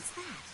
What's that?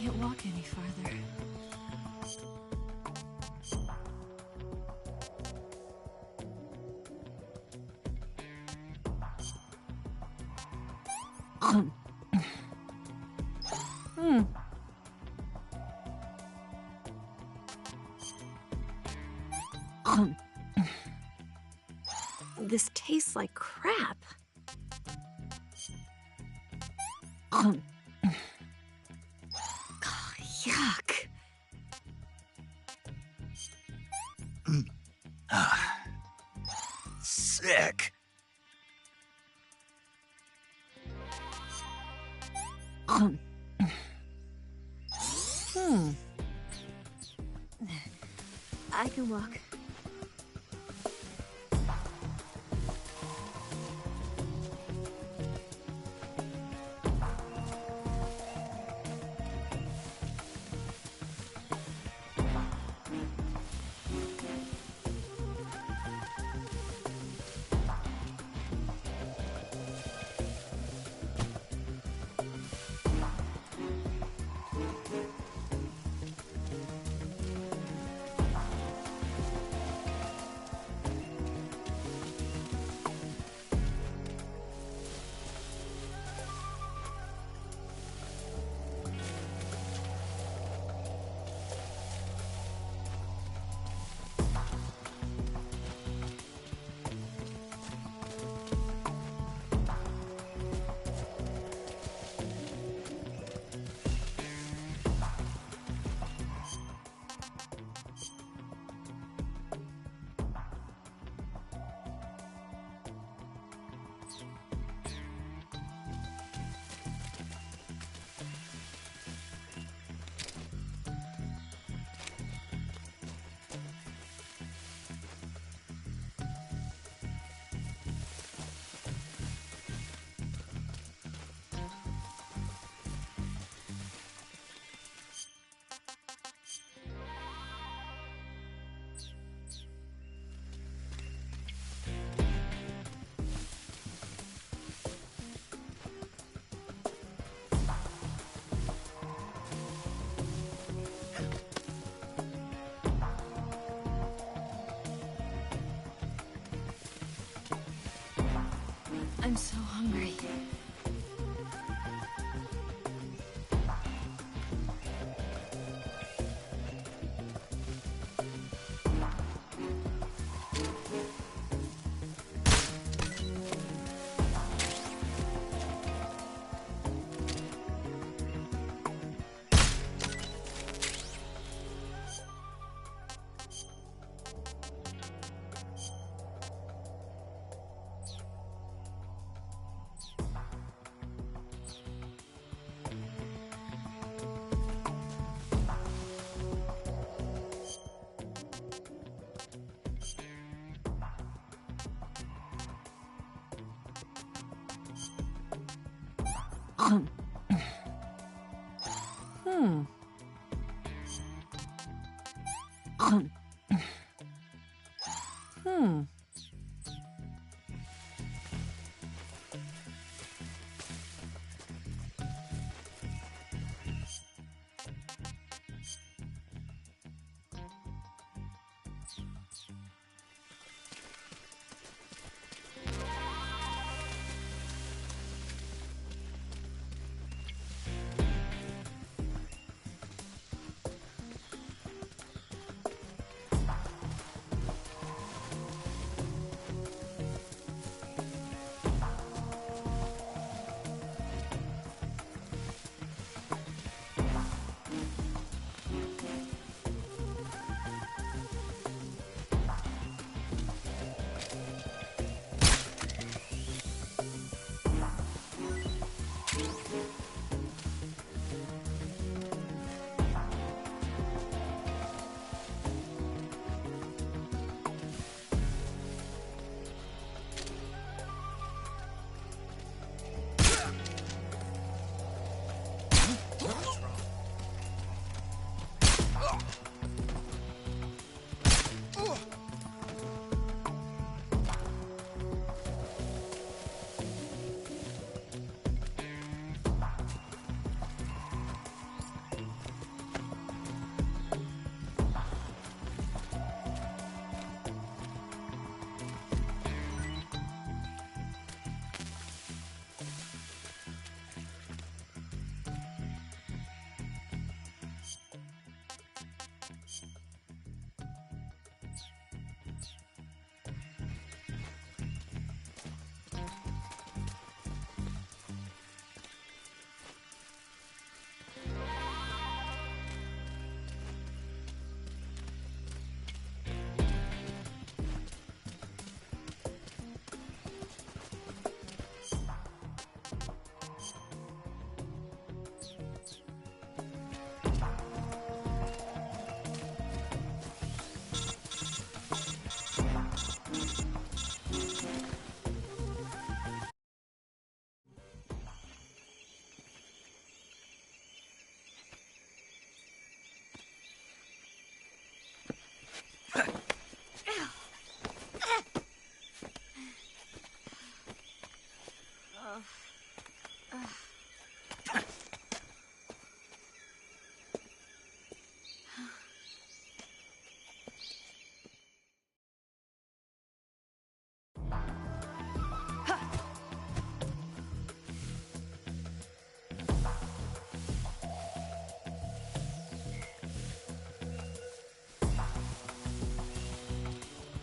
can't walk any farther. This tastes like crap. Oh, yuck. Sick. I can walk. I'm so hungry.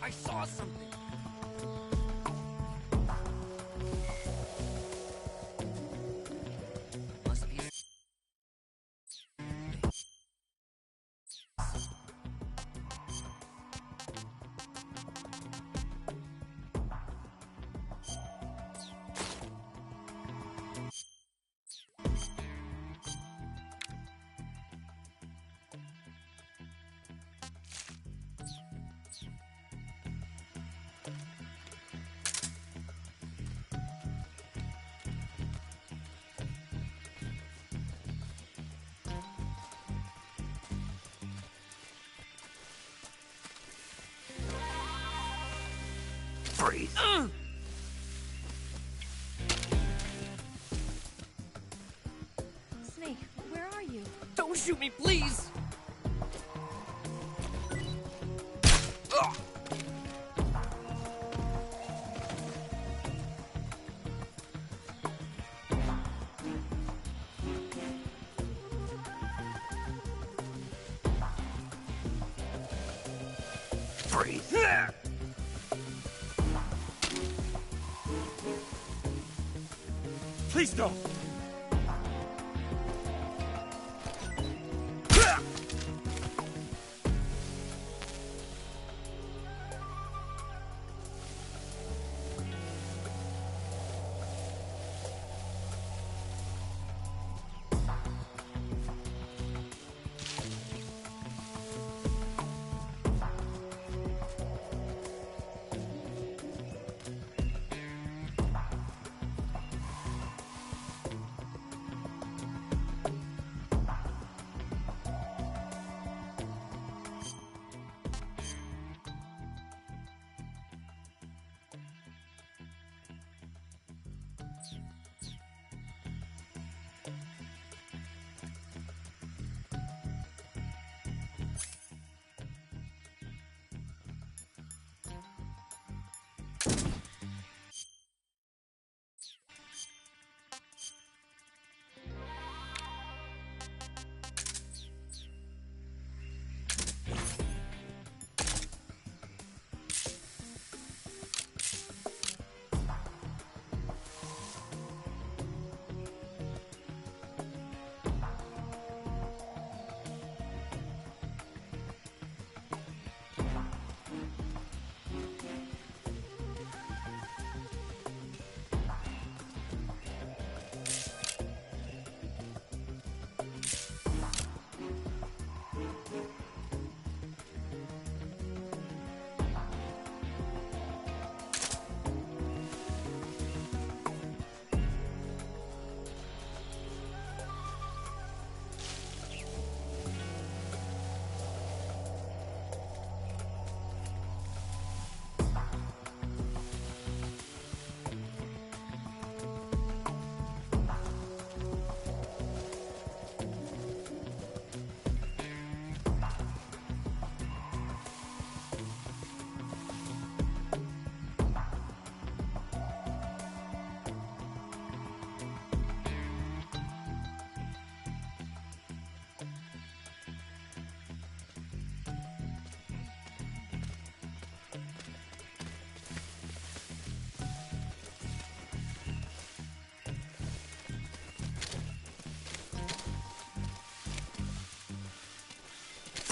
I saw something! Must be... Freeze. Snake, where are you? Don't shoot me, please! Freeze. Please don't!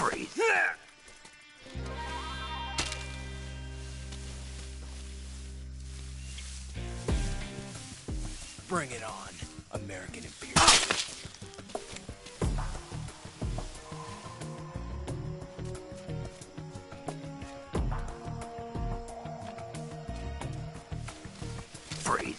Freeze. Bring it on, American Imperial. Freeze.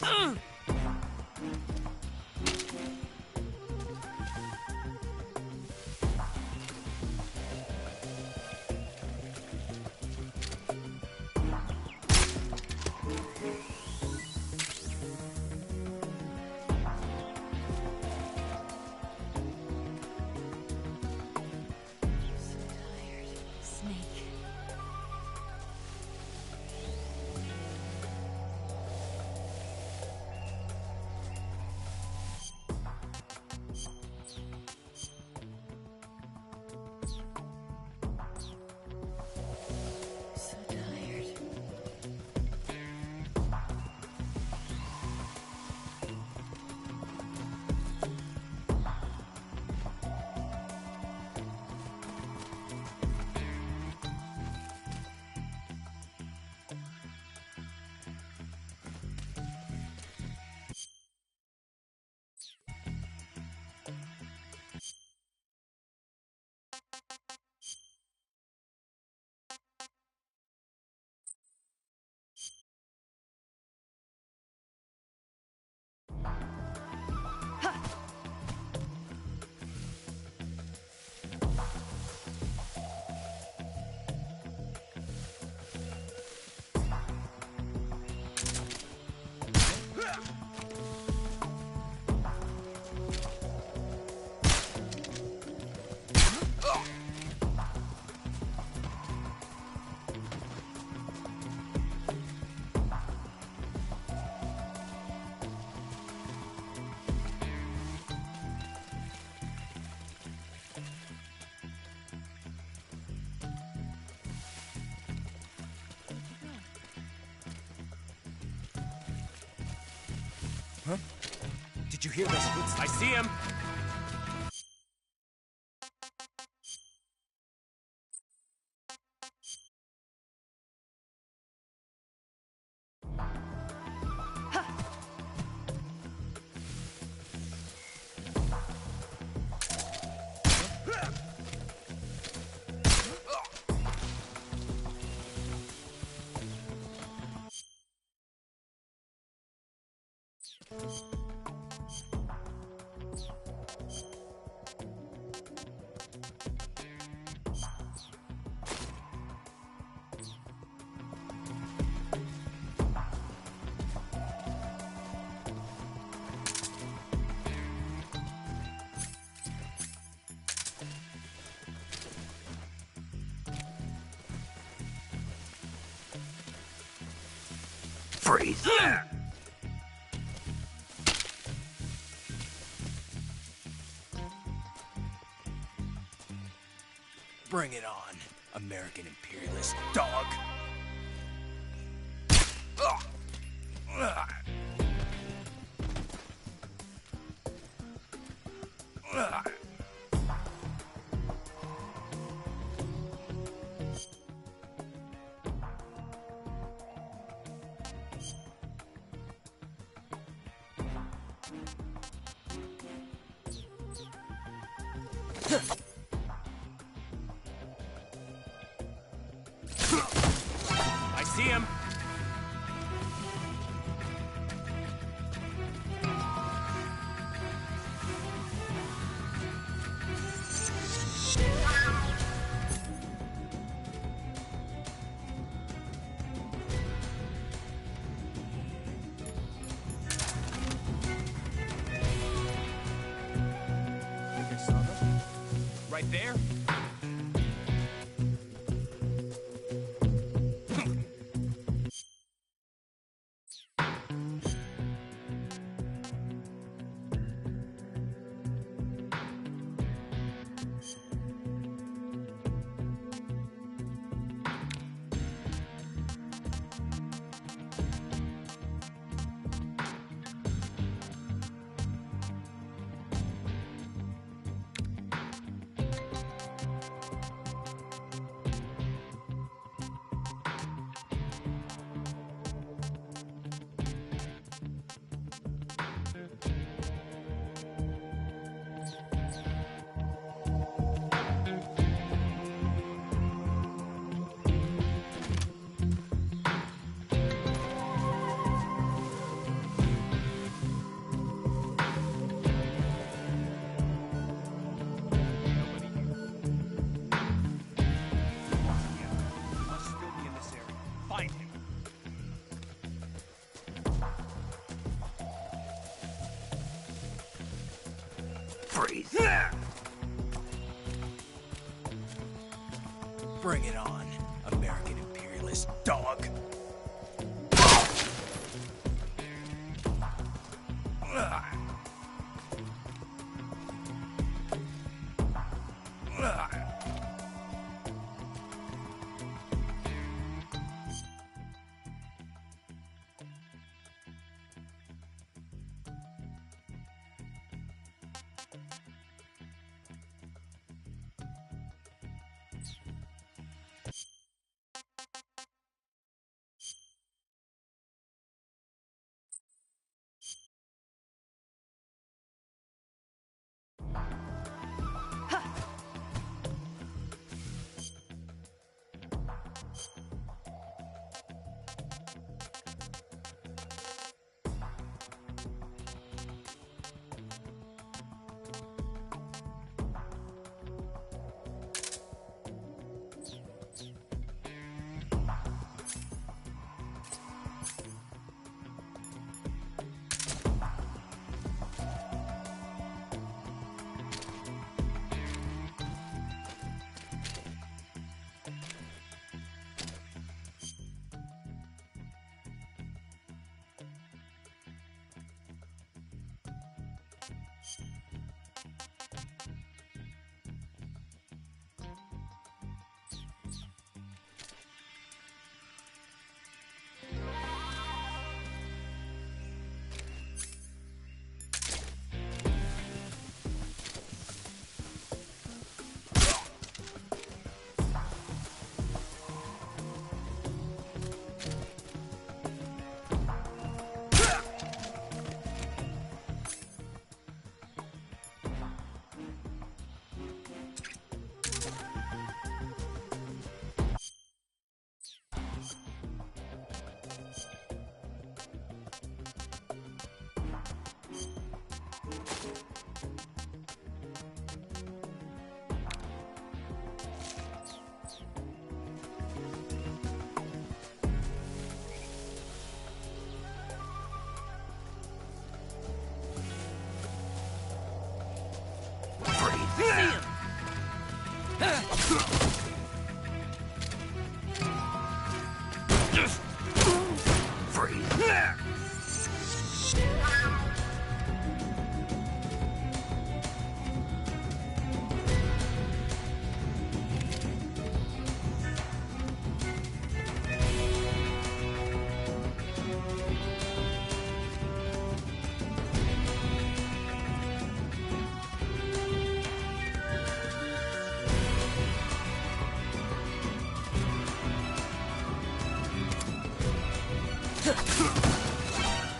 Did you hear those footsteps? I see him. Freeze. Bring it on, American imperialist dog. I see him. Think I saw them? Right there. Must still be in this area. Find him. Freeze. Bring it on, American imperialist dog.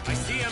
I see him.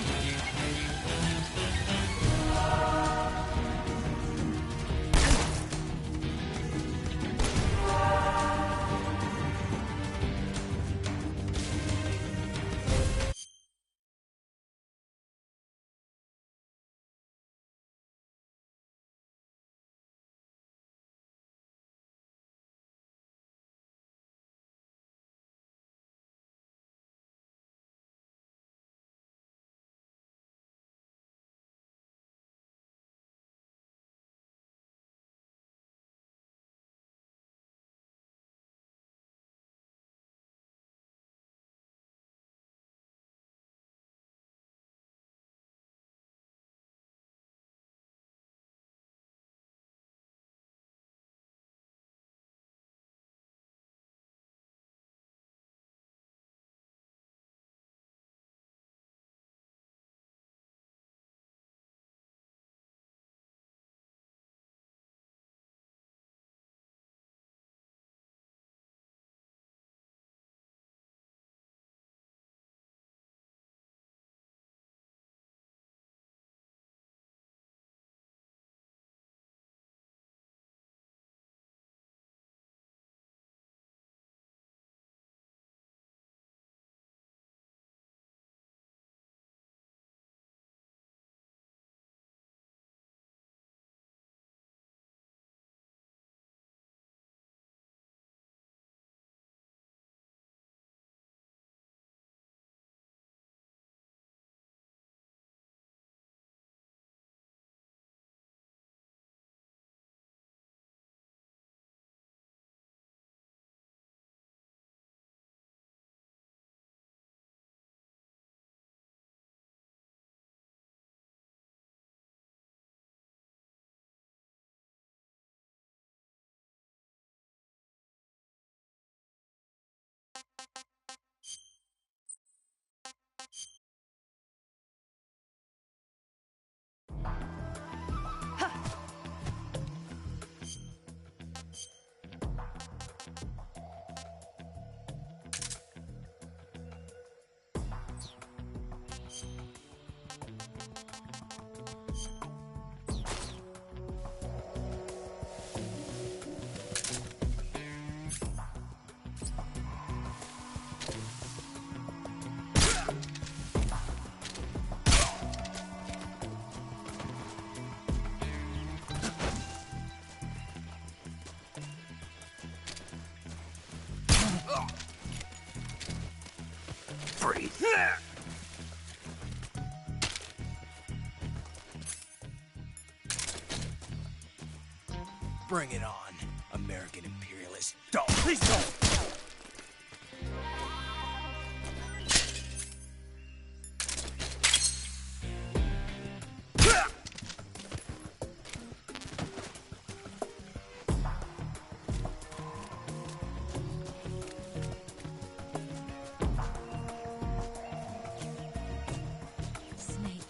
Freeze. Bring it on, American imperialist. Don't, please don't! Snake.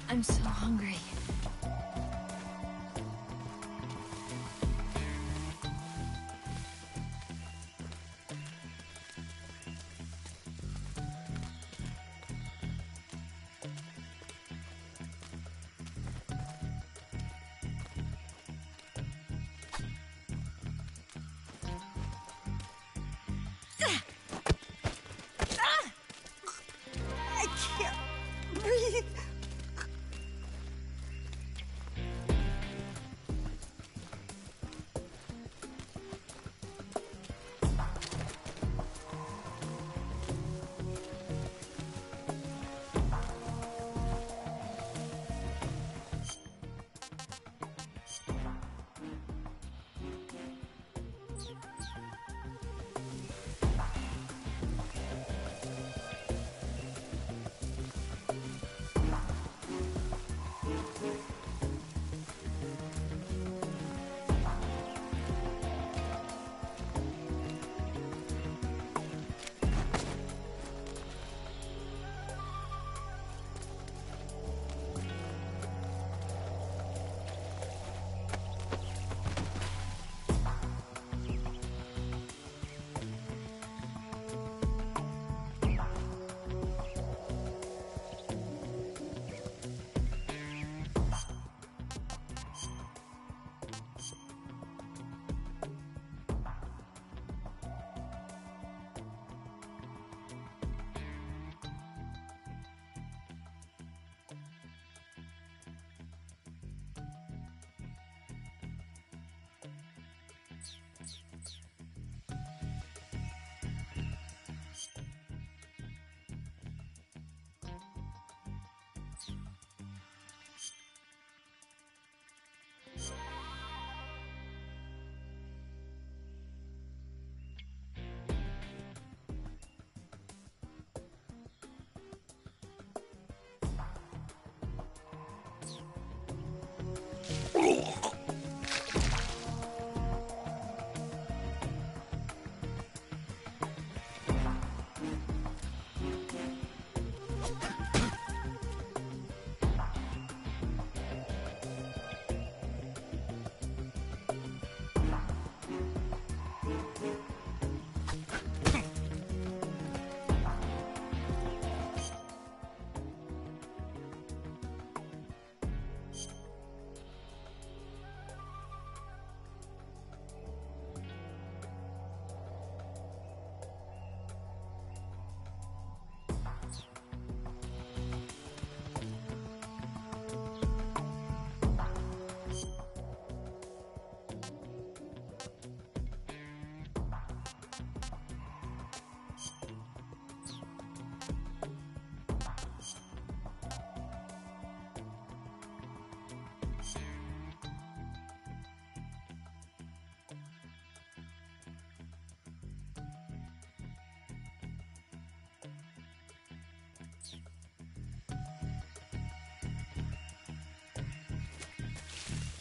I'm so hungry.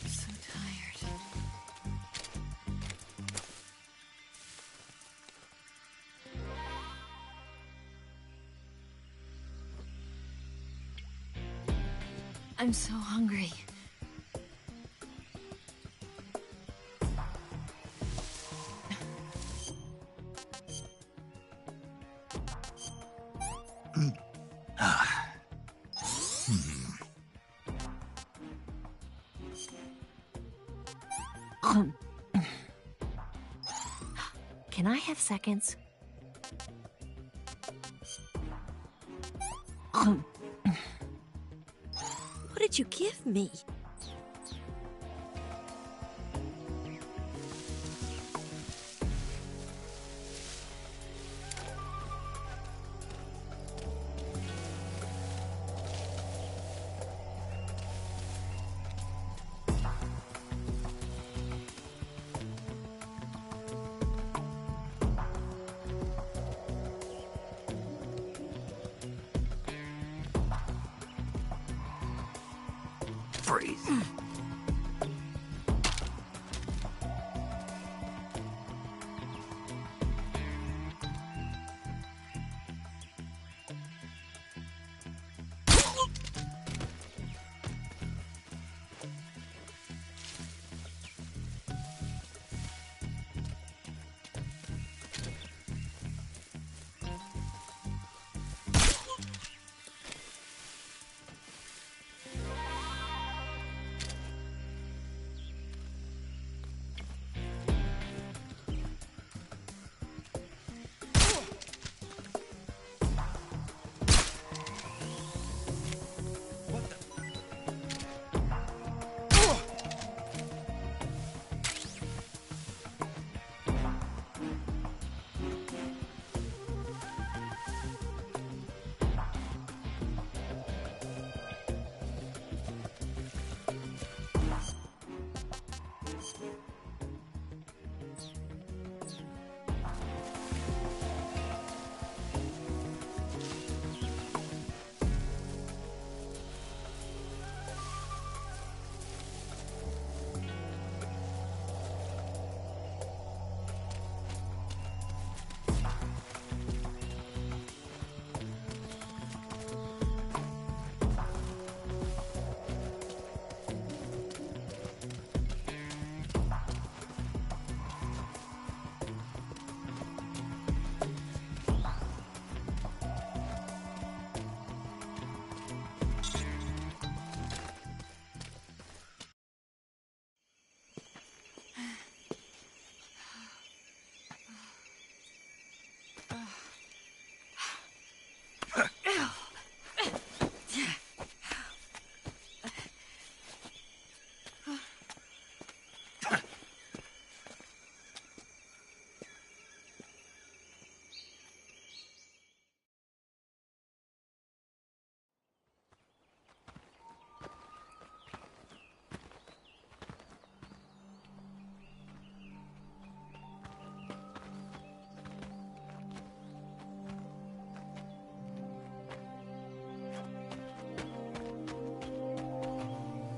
So tired. I'm so hungry. Can I have seconds? What did you give me? Freeze.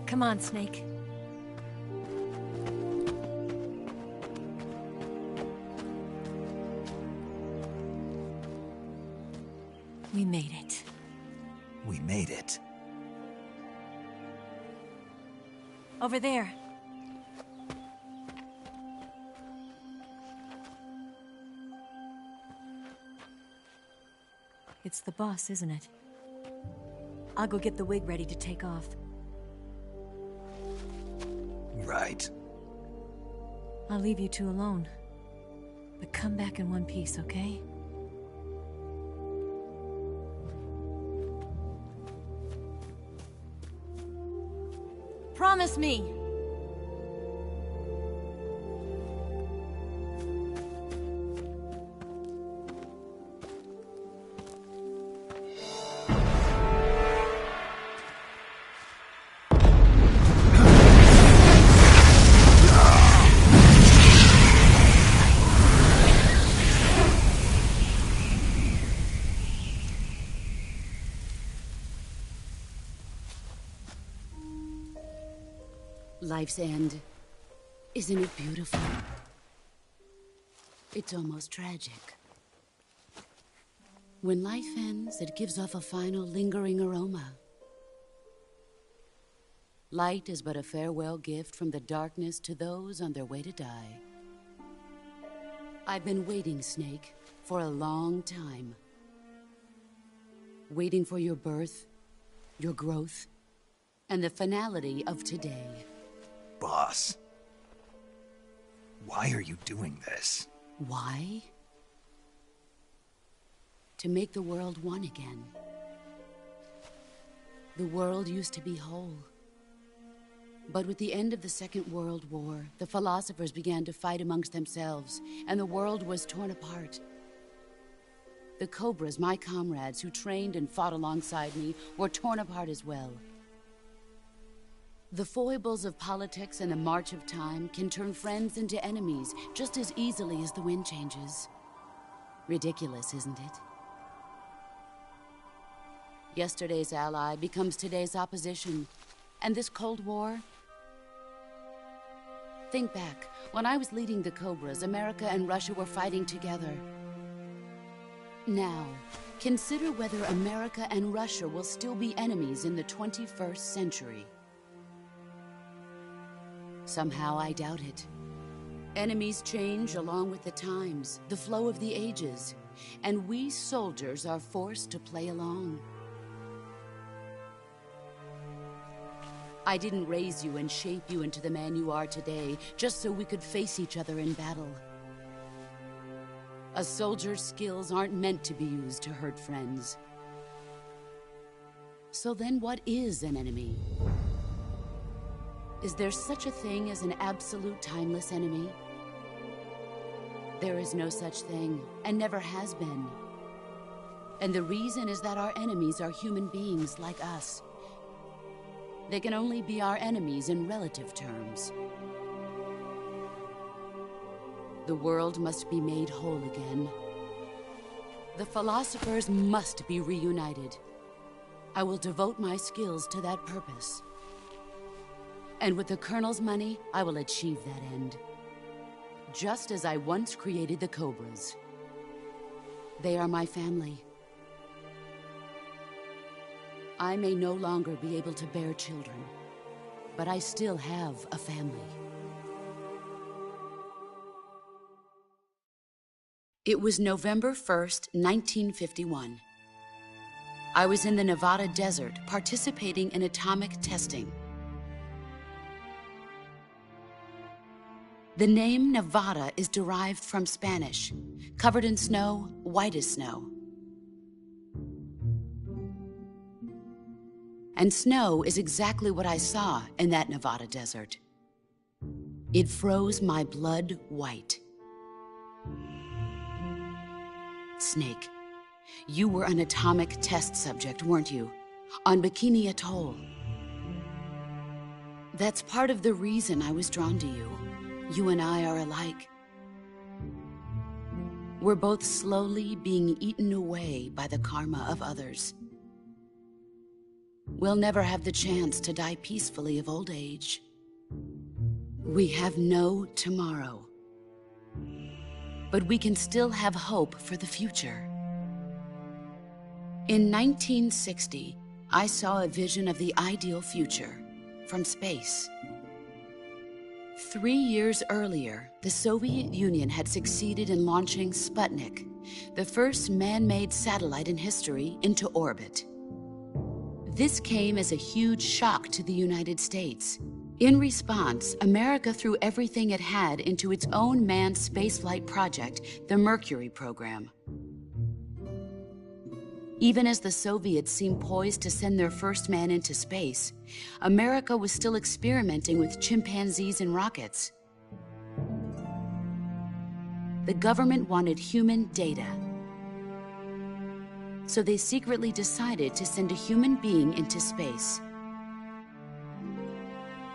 Come on, Snake. We made it. We made it. Over there. It's the boss, isn't it? I'll go get the wig ready to take off. Right. I'll leave you two alone. But come back in one piece, okay? Promise me! Life's end. Isn't it beautiful? It's almost tragic. When life ends, it gives off a final lingering aroma. Light is but a farewell gift from the darkness to those on their way to die. I've been waiting, Snake, for a long time. Waiting for your birth, your growth, and the finality of today. Boss. Why are you doing this? Why? To make the world one again. The world used to be whole. But with the end of the Second World War, the philosophers began to fight amongst themselves, and the world was torn apart. The Cobras, my comrades who trained and fought alongside me, were torn apart as well. The foibles of politics and the march of time can turn friends into enemies just as easily as the wind changes. Ridiculous, isn't it? Yesterday's ally becomes today's opposition. And this Cold War? Think back. When I was leading the Cobras, America and Russia were fighting together. Now, consider whether America and Russia will still be enemies in the 21st century. Somehow I doubt it. Enemies change along with the times, the flow of the ages, and we soldiers are forced to play along. I didn't raise you and shape you into the man you are today just so we could face each other in battle. A soldier's skills aren't meant to be used to hurt friends. So then what is an enemy? Is there such a thing as an absolute timeless enemy? There is no such thing, and never has been. And the reason is that our enemies are human beings like us. They can only be our enemies in relative terms. The world must be made whole again. The philosophers must be reunited. I will devote my skills to that purpose. And with the Colonel's money, I will achieve that end. Just as I once created the Cobras. They are my family. I may no longer be able to bear children, but I still have a family. It was November 1st, 1951. I was in the Nevada desert participating in atomic testing. The name Nevada is derived from Spanish, covered in snow, white as snow. And snow is exactly what I saw in that Nevada desert. It froze my blood white. Snake, you were an atomic test subject, weren't you? On Bikini Atoll. That's part of the reason I was drawn to you. You and I are alike. We're both slowly being eaten away by the karma of others. we'll never have the chance to die peacefully of old age. We have no tomorrow. But we can still have hope for the future. In 1960, I saw a vision of the ideal future from space. 3 years earlier, the Soviet Union had succeeded in launching Sputnik, the first man-made satellite in history, into orbit. This came as a huge shock to the United States. In response, America threw everything it had into its own manned spaceflight project, the Mercury program. Even as the Soviets seemed poised to send their first man into space, America was still experimenting with chimpanzees and rockets. The government wanted human data. So they secretly decided to send a human being into space.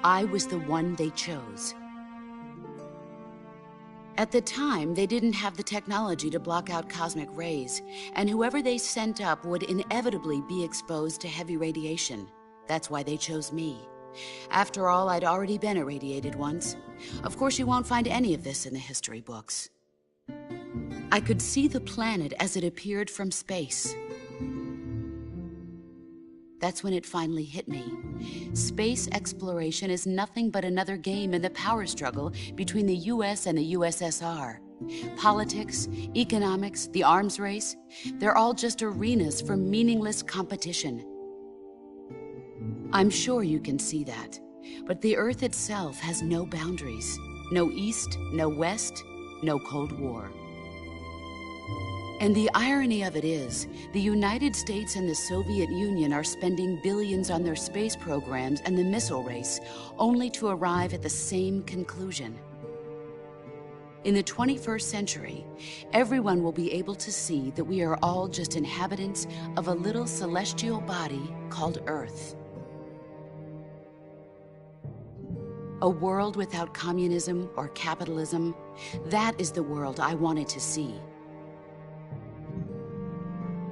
I was the one they chose. At the time, they didn't have the technology to block out cosmic rays, and whoever they sent up would inevitably be exposed to heavy radiation. That's why they chose me. After all, I'd already been irradiated once. Of course, you won't find any of this in the history books. I could see the planet as it appeared from space. That's when it finally hit me. Space exploration is nothing but another game in the power struggle between the US and the USSR. Politics, economics, the arms race, they're all just arenas for meaningless competition. I'm sure you can see that, but the Earth itself has no boundaries. No East, no West, no Cold War. And the irony of it is, the United States and the Soviet Union are spending billions on their space programs and the missile race, only to arrive at the same conclusion. In the 21st century, everyone will be able to see that we are all just inhabitants of a little celestial body called Earth. A world without communism or capitalism, that is the world I wanted to see.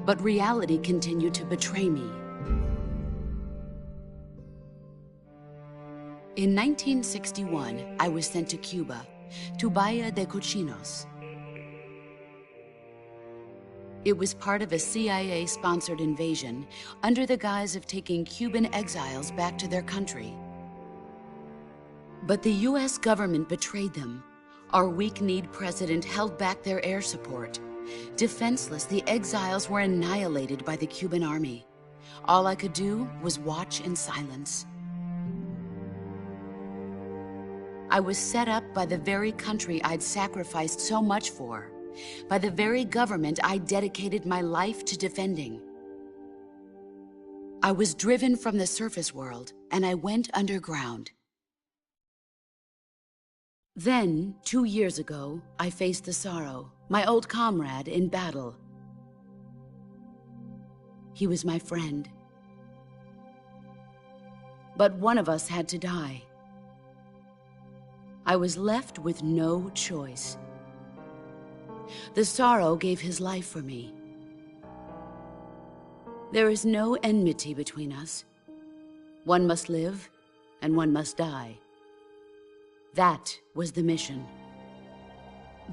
But reality continued to betray me. In 1961, I was sent to Cuba, to Bahia de Cochinos. It was part of a CIA-sponsored invasion under the guise of taking Cuban exiles back to their country. But the US government betrayed them. Our weak-kneed president held back their air support. Defenseless, the exiles were annihilated by the Cuban army. All I could do was watch in silence. I was set up by the very country I'd sacrificed so much for, by the very government I dedicated my life to defending. I was driven from the surface world, and I went underground. Then, 2 years ago, I faced the Sorrow, my old comrade in battle. He was my friend. But one of us had to die. I was left with no choice. The Sorrow gave his life for me. There is no enmity between us. One must live, and one must die. That was the mission.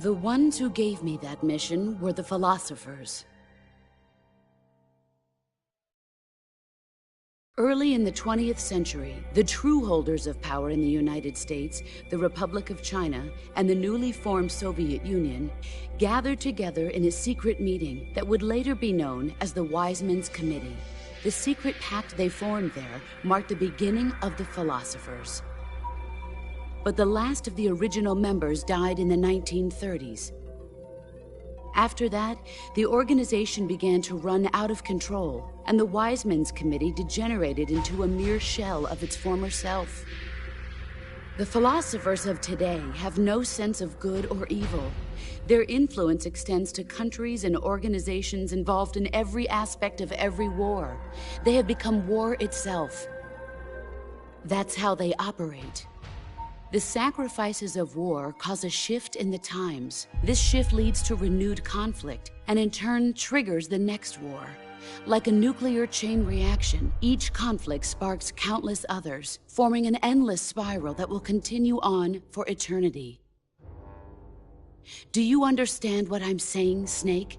The ones who gave me that mission were the philosophers. Early in the 20th century, the true holders of power in the United States, the Republic of China, and the newly formed Soviet Union gathered together in a secret meeting that would later be known as the Wiseman's Committee. The secret pact they formed there marked the beginning of the philosophers. But the last of the original members died in the 1930s. After that, the organization began to run out of control, and the Wiseman's Committee degenerated into a mere shell of its former self. The philosophers of today have no sense of good or evil. Their influence extends to countries and organizations involved in every aspect of every war. They have become war itself. That's how they operate. The sacrifices of war cause a shift in the times. This shift leads to renewed conflict, and in turn triggers the next war. Like a nuclear chain reaction, each conflict sparks countless others, forming an endless spiral that will continue on for eternity. Do you understand what I'm saying, Snake?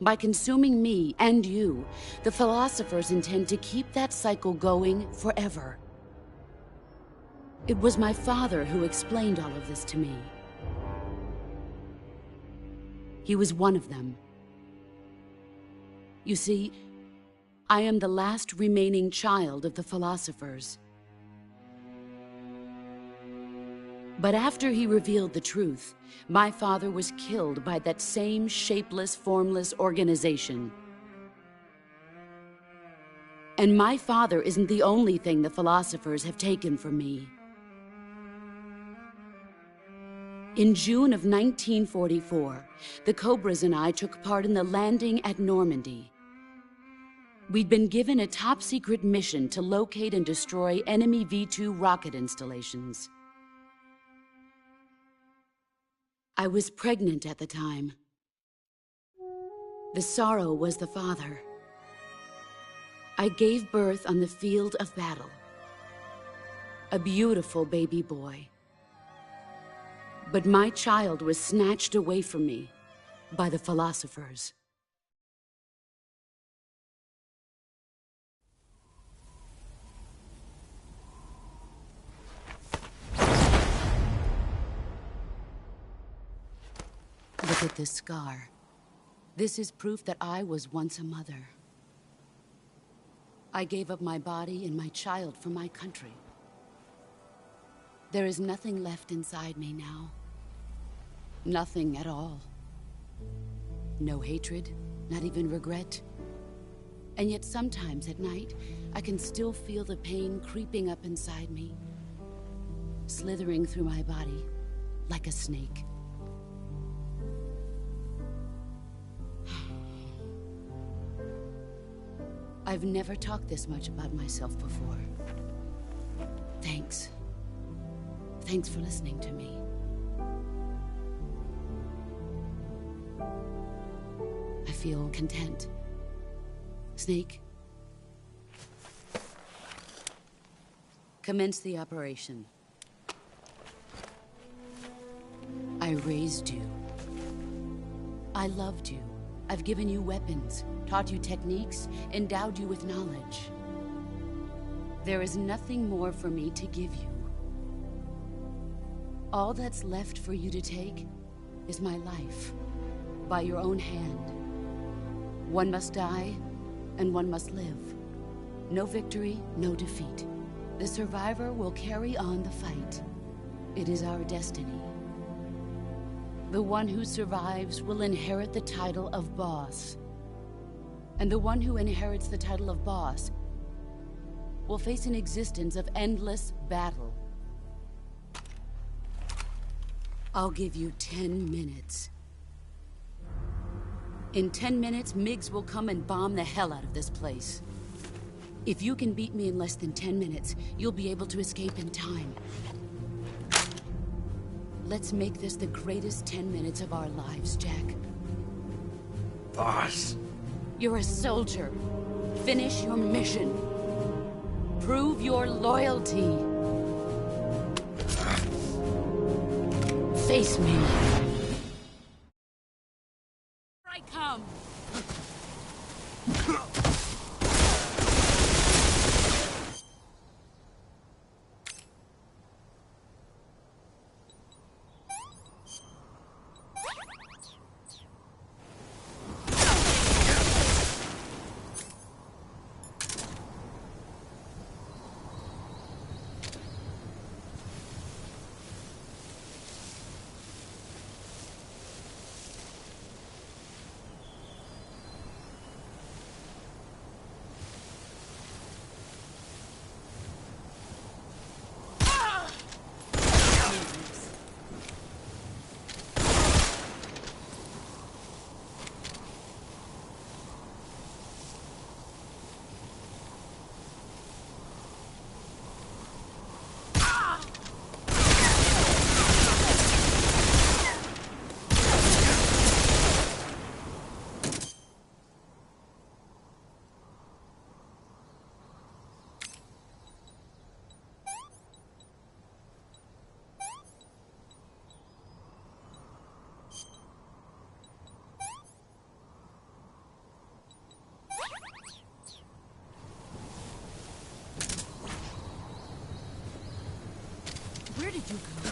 By consuming me and you, the philosophers intend to keep that cycle going forever. It was my father who explained all of this to me. He was one of them. You see, I am the last remaining child of the philosophers. But after he revealed the truth, my father was killed by that same shapeless, formless organization. And my father isn't the only thing the philosophers have taken from me. In June of 1944, the Cobras and I took part in the landing at Normandy. We'd been given a top-secret mission to locate and destroy enemy V-2 rocket installations. I was pregnant at the time. The sorrow was the father. I gave birth on the field of battle. A beautiful baby boy. But my child was snatched away from me by the philosophers. Look at this scar. This is proof that I was once a mother. I gave up my body and my child for my country. There is nothing left inside me now. Nothing at all. No hatred, not even regret. And yet sometimes at night, I can still feel the pain creeping up inside me, slithering through my body like a snake. I've never talked this much about myself before. Thanks. Thanks for listening to me. I feel content. Snake? Commence the operation. I raised you. I loved you. I've given you weapons, taught you techniques, endowed you with knowledge. There is nothing more for me to give you. All that's left for you to take is my life, by your own hand. One must die, and one must live. No victory, no defeat. The survivor will carry on the fight. It is our destiny. The one who survives will inherit the title of boss. And the one who inherits the title of boss will face an existence of endless battle. I'll give you 10 minutes. In 10 minutes, MiGs will come and bomb the hell out of this place. If you can beat me in less than 10 minutes, you'll be able to escape in time. Let's make this the greatest 10 minutes of our lives, Jack. Boss. You're a soldier. Finish your mission. Prove your loyalty. Face me. Here I come. Where did you go?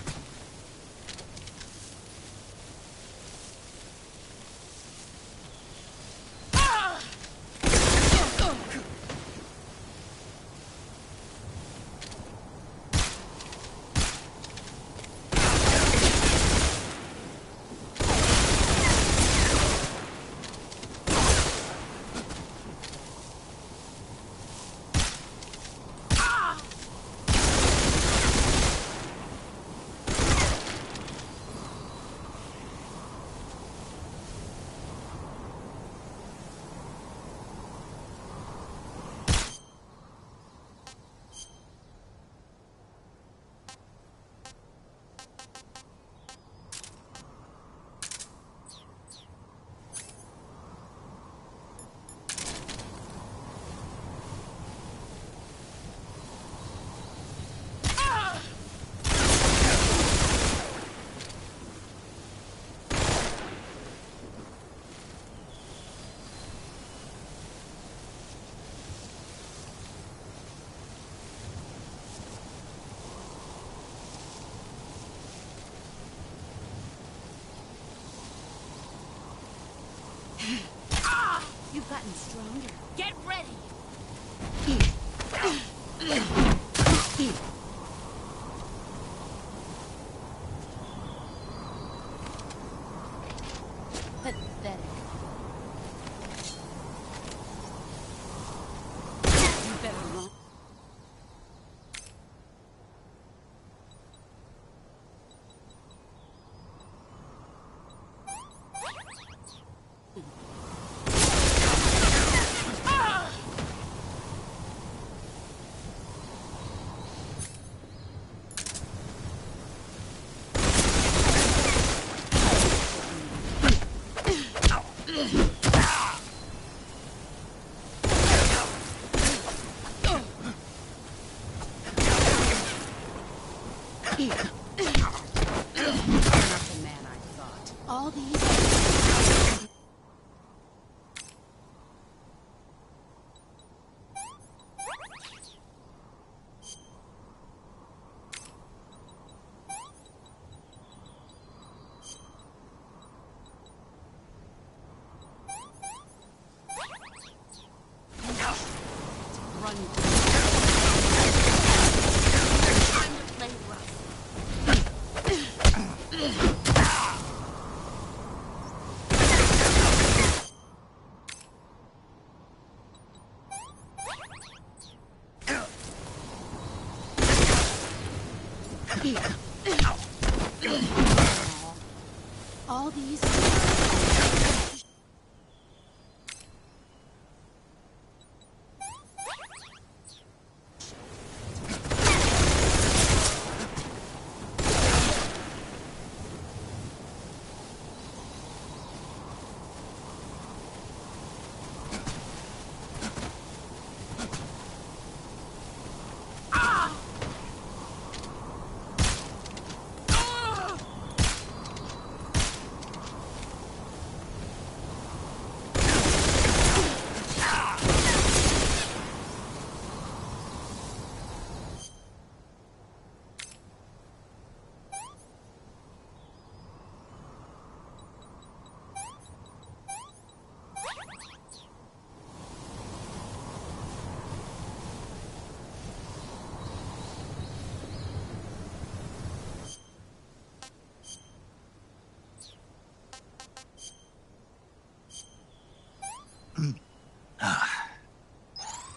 You've gotten stronger. Get ready! Pathetic. You better run. All these... Run. Time to play rough. All these...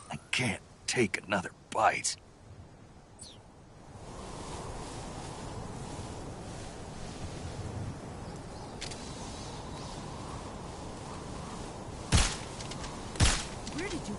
I can't take another bite. Where did you...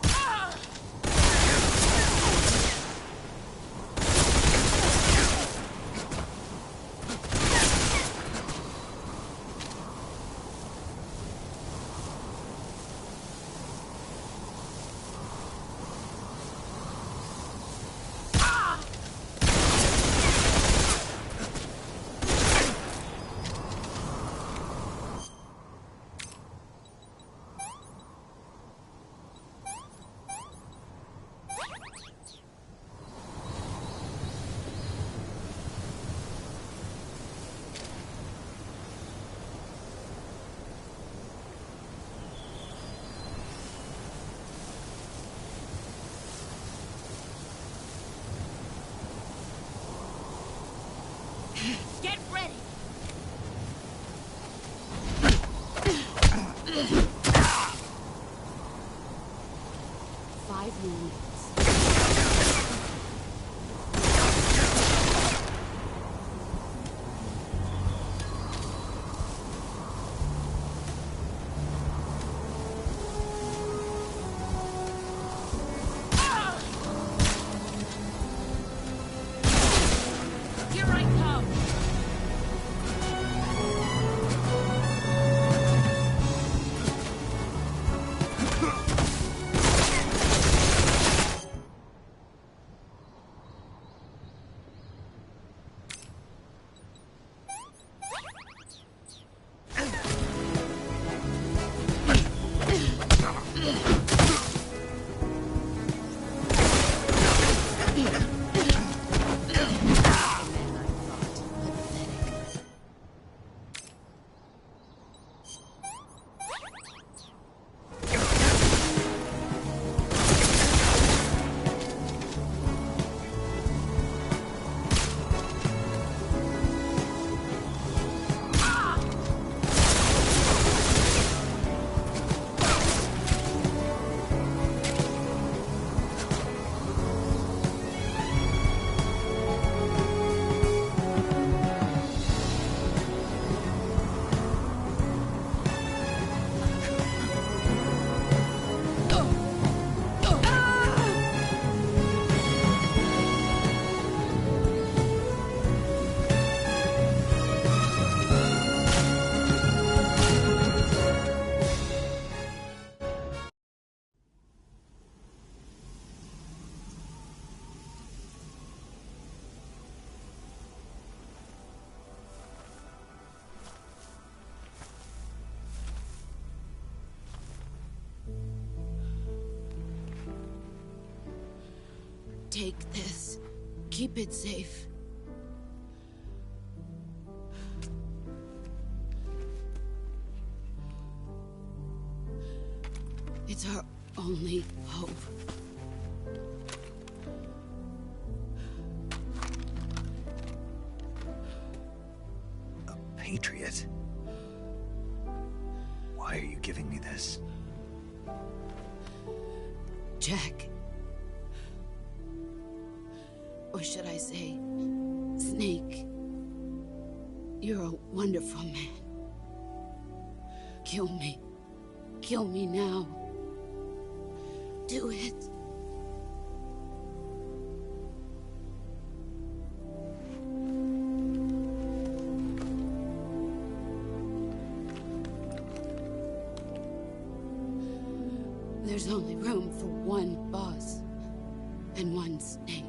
Get ready! 5 minutes. Here I come! Take this. Keep it safe. It's our only hope. A patriot? Why are you giving me this? Jack. Or should I say, Snake. You're a wonderful man. Kill me. Kill me now. Do it. There's only room for one boss and one Snake.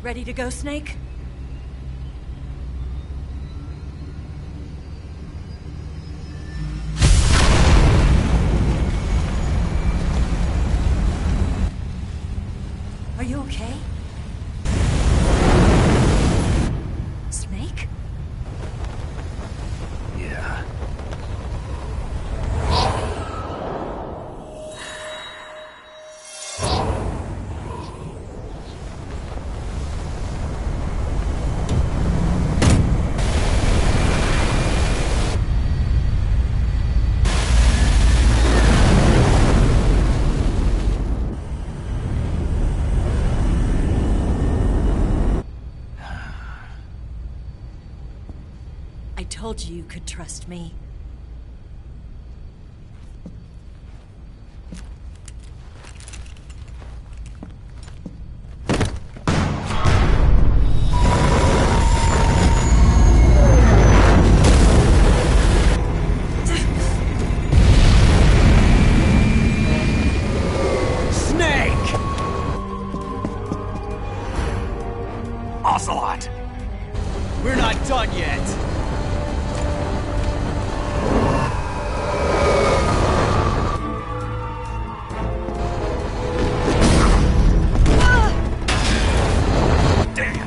Ready to go, Snake? Are you okay? Snake? Yeah. I told you you could trust me. Snake! Ocelot! We're not done yet. Damn!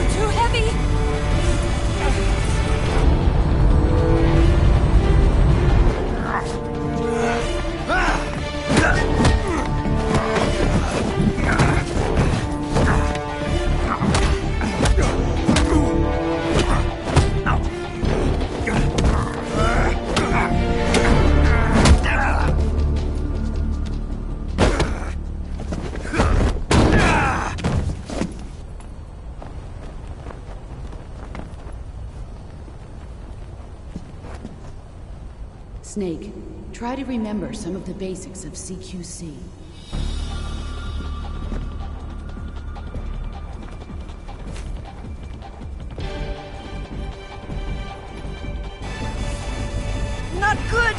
Too heavy! Snake, try to remember some of the basics of CQC. Not good!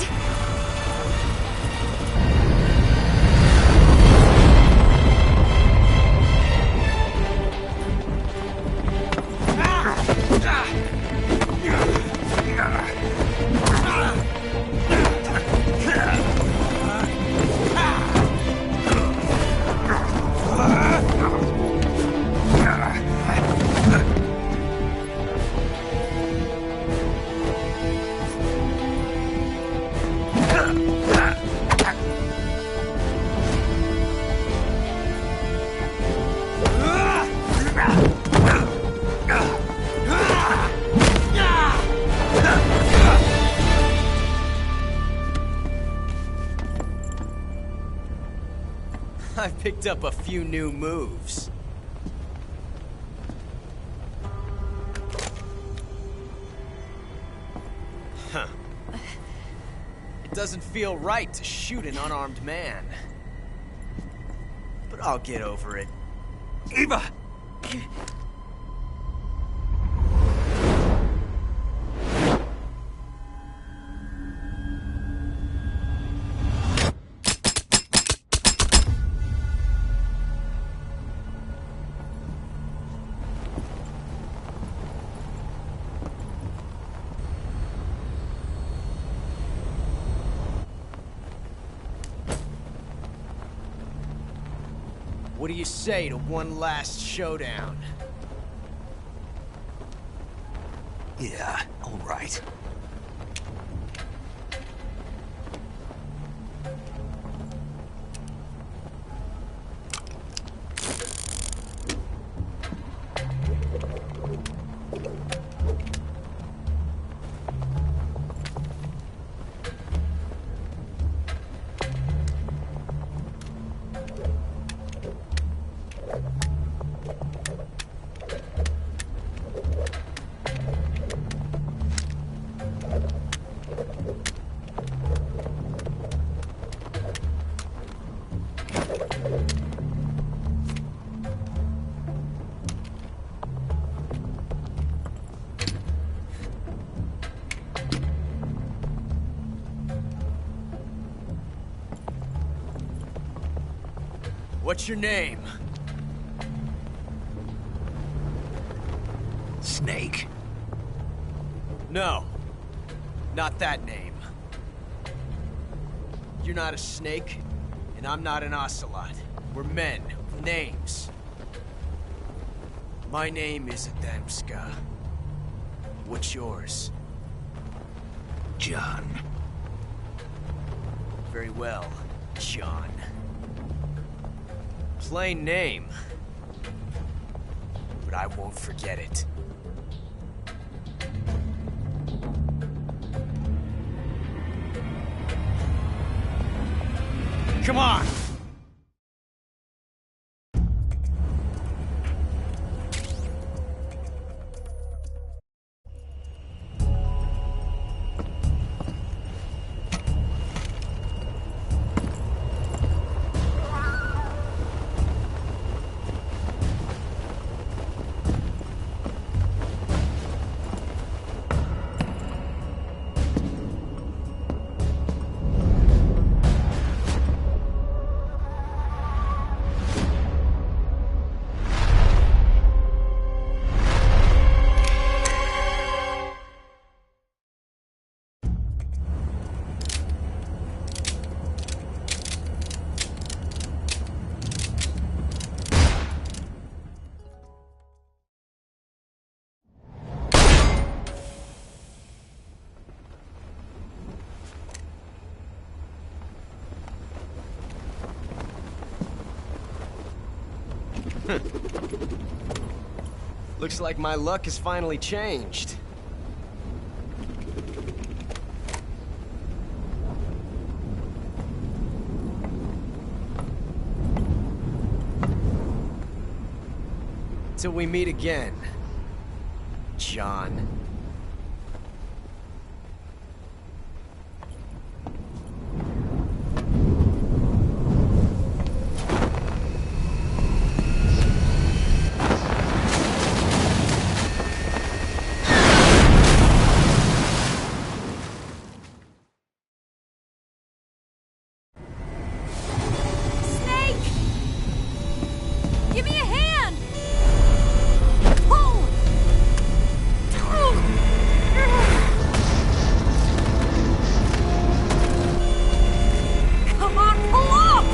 I picked up a few new moves. Huh. It doesn't feel right to shoot an unarmed man. But I'll get over it. Eva! What do you say to one last showdown? Yeah, all right. What's your name? Snake. No. Not that name. You're not a snake, and I'm not an ocelot. We're men with names. My name is Adamska. What's yours? John. Very well, John. Plain name. But I won't forget it. Come on! Looks like my luck has finally changed. Till we meet again, John. Give me a hand! Pull! Come on, pull up!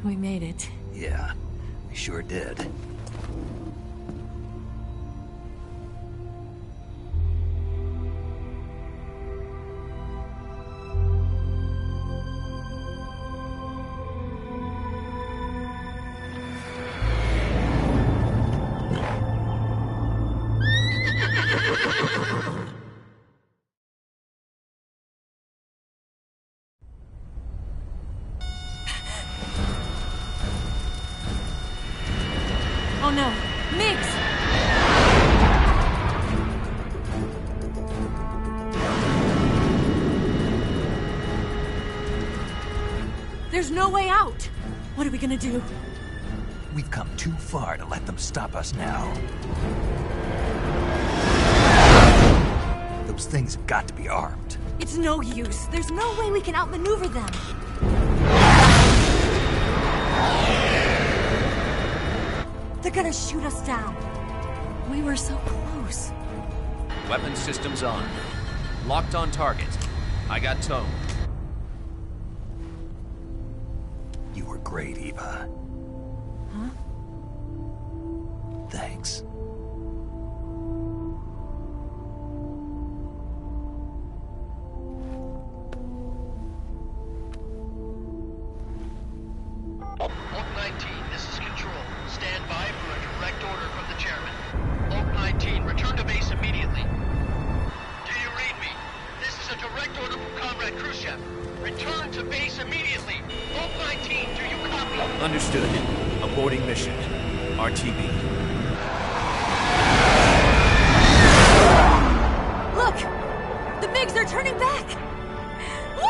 We made it. Yeah, we sure did. Oh no, Miggs! There's no way out! What are we gonna do? We've come too far to let them stop us now. Those things have got to be armed. It's no use. There's no way we can outmaneuver them. They're gonna shoot us down. We were so close. Weapon systems on. Locked on target. I got towed. You were great, Eva. Huh? Thanks. Oak 19, this is Control. Stand by for a direct order from the chairman. Oak 19, return to base immediately. Do you read me? This is a direct order from Comrade Khrushchev. Understood. Aborting mission. RTB. Look! The MiGs are turning back! Woo!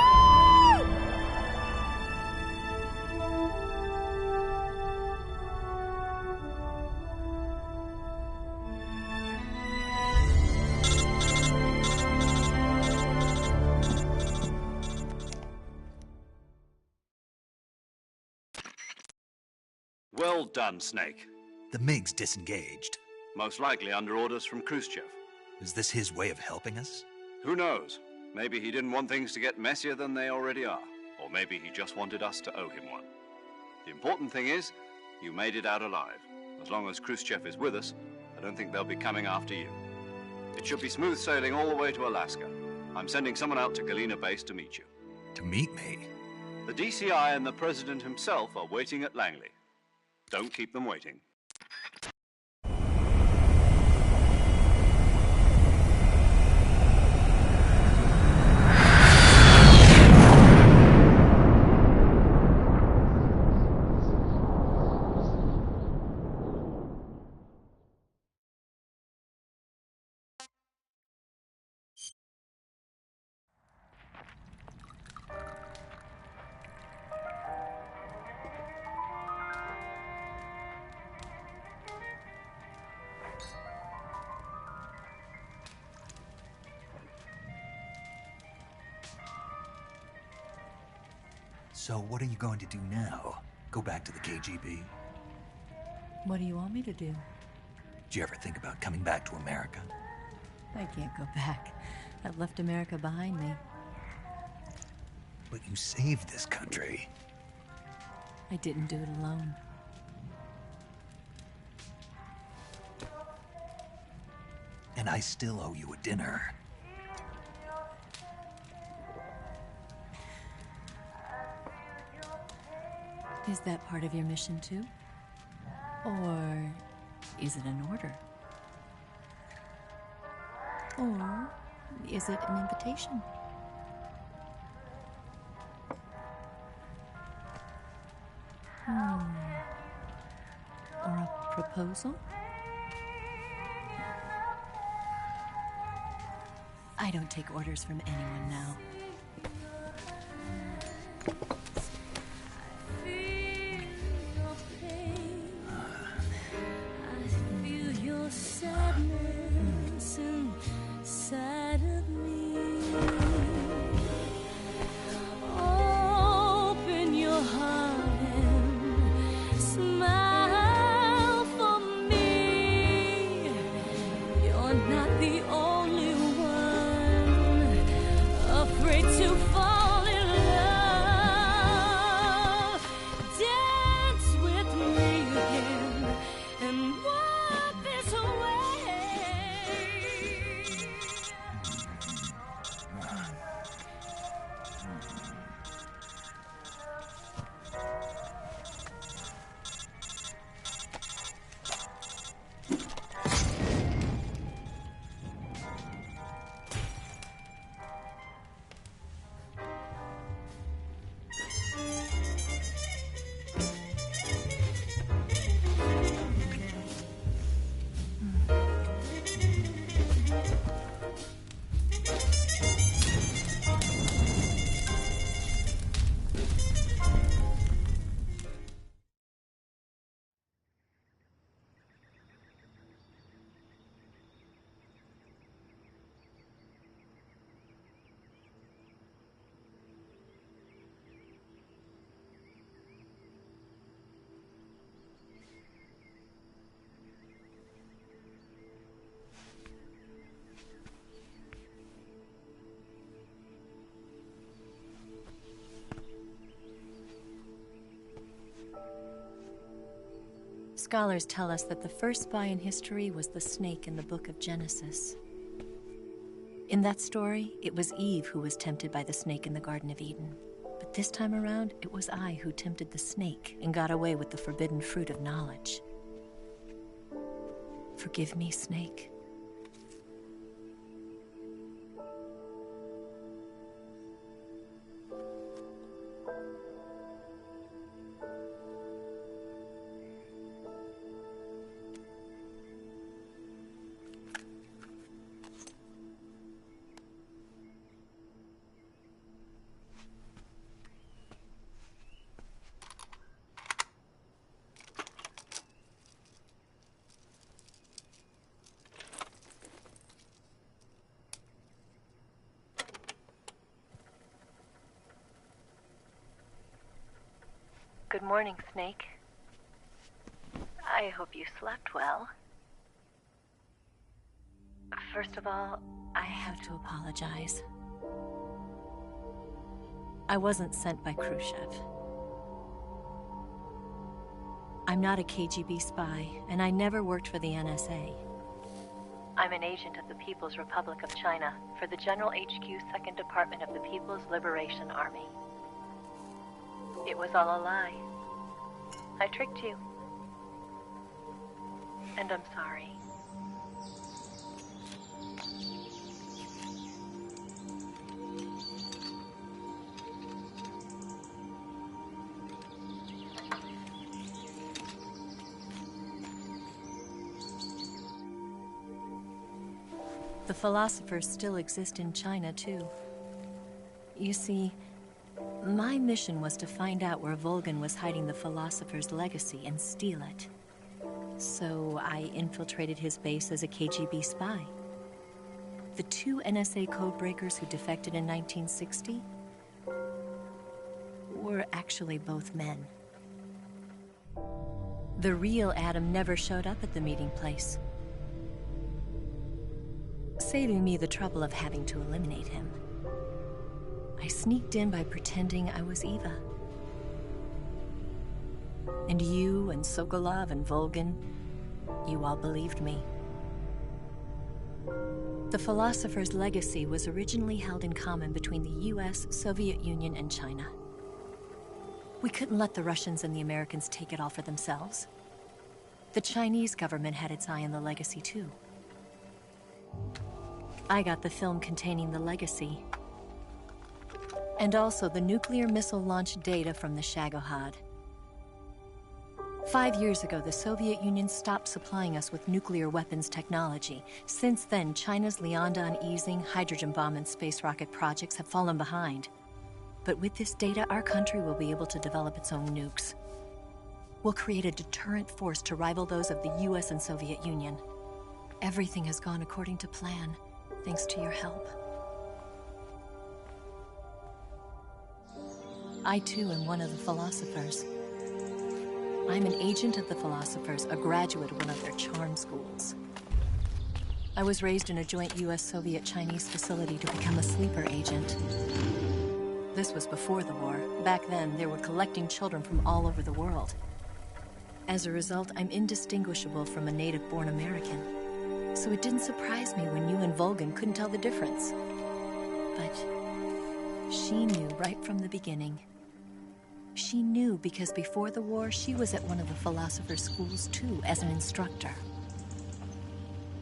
Well done, Snake. The MiGs disengaged. Most likely under orders from Khrushchev. Is this his way of helping us? Who knows? Maybe he didn't want things to get messier than they already are. Or maybe he just wanted us to owe him one. The important thing is, you made it out alive. As long as Khrushchev is with us, I don't think they'll be coming after you. It should be smooth sailing all the way to Alaska. I'm sending someone out to Galena Base to meet you. To meet me? The DCI and the President himself are waiting at Langley. Don't keep them waiting. So what are you going to do now? Go back to the KGB? What do you want me to do? Did you ever think about coming back to America? I can't go back. I've left America behind me. But you saved this country. I didn't do it alone. And I still owe you a dinner. Is that part of your mission too? Or is it an order? Or is it an invitation? Or a proposal? I don't take orders from anyone now. Scholars tell us that the first spy in history was the snake in the book of Genesis. In that story, it was Eve who was tempted by the snake in the Garden of Eden. But this time around, it was I who tempted the snake and got away with the forbidden fruit of knowledge. Forgive me, Snake. Good morning, Snake. I hope you slept well. First of all, I have to apologize. I wasn't sent by Khrushchev. I'm not a KGB spy, and I never worked for the NSA. I'm an agent of the People's Republic of China for the General HQ 2nd Department of the People's Liberation Army. It was all a lie. I tricked you. And I'm sorry. The philosophers still exist in China, too. You see, my mission was to find out where Volgin was hiding the philosopher's legacy and steal it. So I infiltrated his base as a KGB spy. The 2 NSA codebreakers who defected in 1960 were actually both men. The real Adam never showed up at the meeting place, saving me the trouble of having to eliminate him. I sneaked in by pretending I was Eva. And you and Sokolov and Volgin, you all believed me. The philosopher's legacy was originally held in common between the US, Soviet Union, and China. We couldn't let the Russians and the Americans take it all for themselves. The Chinese government had its eye on the legacy, too. I got the film containing the legacy, and also the nuclear missile launch data from the Shagohod. 5 years ago, the Soviet Union stopped supplying us with nuclear weapons technology. Since then, China's Liaodong easing, hydrogen bomb, and space rocket projects have fallen behind. But with this data, our country will be able to develop its own nukes. We'll create a deterrent force to rival those of the US and Soviet Union. Everything has gone according to plan, thanks to your help. I too am one of the philosophers. I'm an agent of the philosophers, a graduate of one of their charm schools. I was raised in a joint US-Soviet-Chinese facility to become a sleeper agent. This was before the war. Back then, they were collecting children from all over the world. As a result, I'm indistinguishable from a native-born American. So it didn't surprise me when you and Volgin couldn't tell the difference. But she knew right from the beginning. She knew because before the war, she was at one of the philosopher's schools too, as an instructor.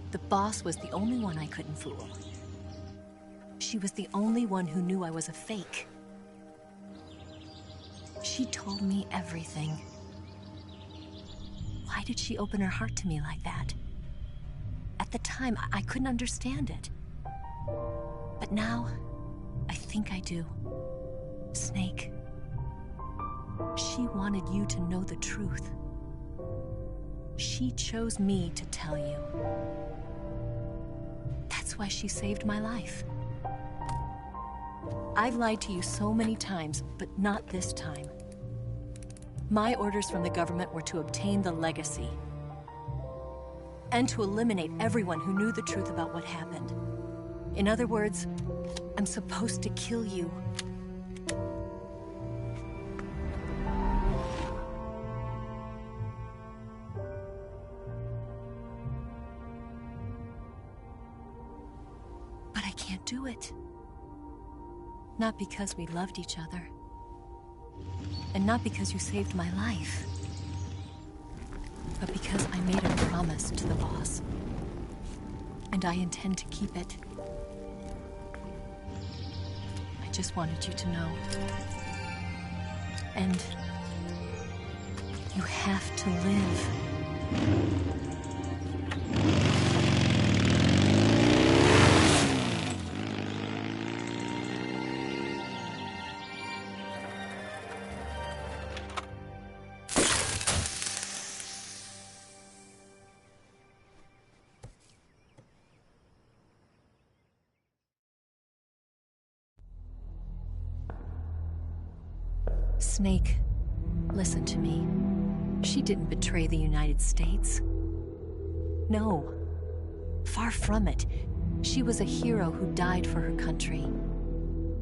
The boss was the only one I couldn't fool. She was the only one who knew I was a fake. She told me everything. Why did she open her heart to me like that? At the time, I couldn't understand it. But now, I think I do. Snake. She wanted you to know the truth. She chose me to tell you. That's why she saved my life. I've lied to you so many times, but not this time. My orders from the government were to obtain the legacy and to eliminate everyone who knew the truth about what happened. In other words, I'm supposed to kill you. But I can't do it. Not because we loved each other. And not because you saved my life. But because I made a promise to the boss. And I intend to keep it. I just wanted you to know. And you have to live. Snake, Listen to me. She didn't betray the United States. No. Far from it. She was a hero who died for her country.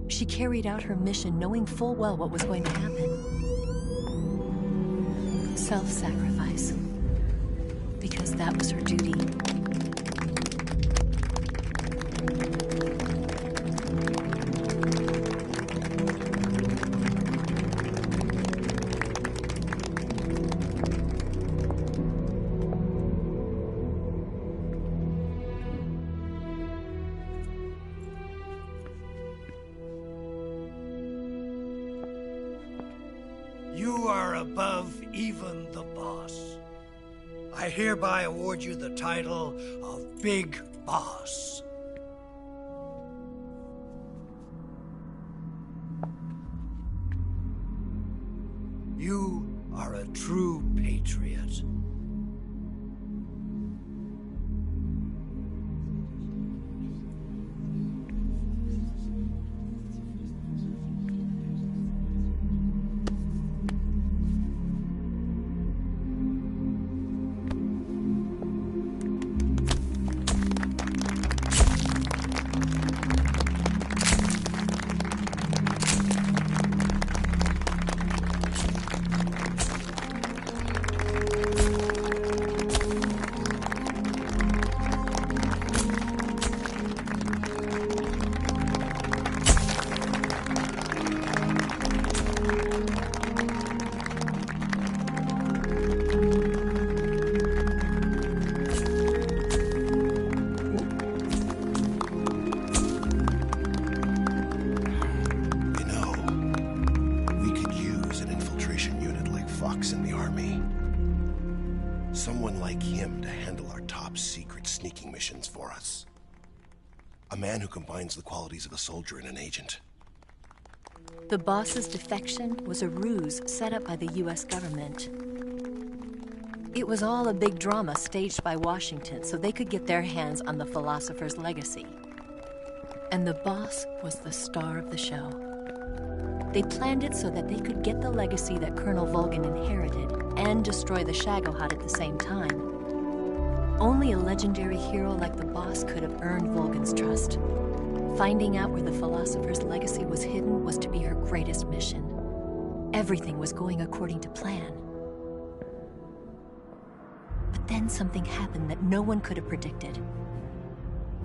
She carried out her mission knowing full well what was going to happen. Self-sacrifice. Because that was her duty. You are above even the boss. I hereby award you the title of Big Boss. You are a true patriot. Someone like him to handle our top secret sneaking missions for us. A man who combines the qualities of a soldier and an agent. The boss's defection was a ruse set up by the US government. It was all a big drama staged by Washington so they could get their hands on the philosopher's legacy. And the boss was the star of the show. They planned it so that they could get the legacy that Colonel Volgin inherited and destroy the Shagohod at the same time. Only a legendary hero like the boss could have earned Volgin's trust. Finding out where the philosopher's legacy was hidden was to be her greatest mission. Everything was going according to plan. But then something happened that no one could have predicted.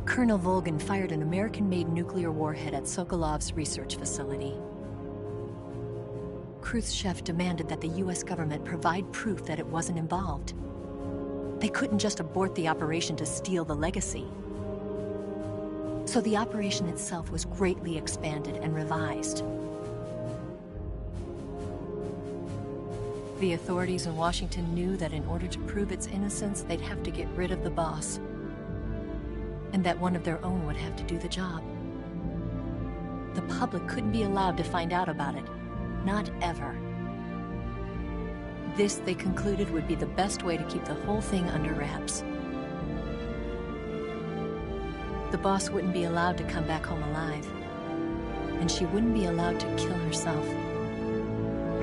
Colonel Volgin fired an American-made nuclear warhead at Sokolov's research facility. Khrushchev demanded that the US government provide proof that it wasn't involved. They couldn't just abort the operation to steal the legacy. So the operation itself was greatly expanded and revised. The authorities in Washington knew that in order to prove its innocence, they'd have to get rid of the boss, and that one of their own would have to do the job. The public couldn't be allowed to find out about it. Not ever. This, they concluded, would be the best way to keep the whole thing under wraps. The boss wouldn't be allowed to come back home alive, and she wouldn't be allowed to kill herself.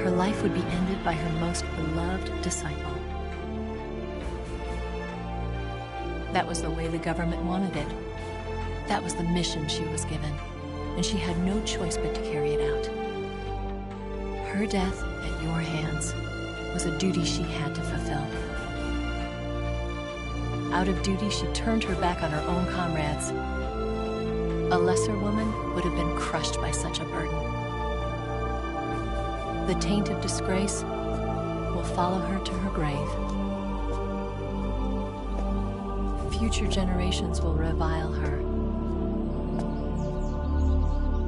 Her life would be ended by her most beloved disciple. That was the way the government wanted it. That was the mission she was given, and she had no choice but to carry it out. Her death at your hands was a duty she had to fulfill. Out of duty, she turned her back on her own comrades. A lesser woman would have been crushed by such a burden. The taint of disgrace will follow her to her grave. Future generations will revile her.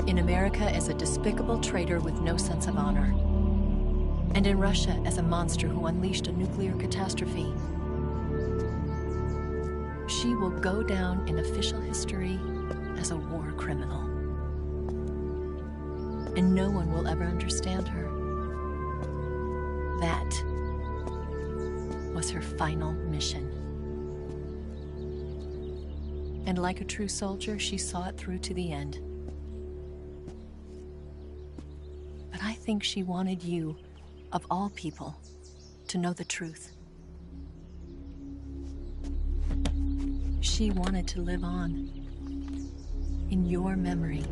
In America as a despicable traitor with no sense of honor. And in Russia as a monster who unleashed a nuclear catastrophe. She will go down in official history as a war criminal. And no one will ever understand her. That was her final mission. And like a true soldier, she saw it through to the end. But I think she wanted you of all people, to know the truth. She wanted to live on, in your memory.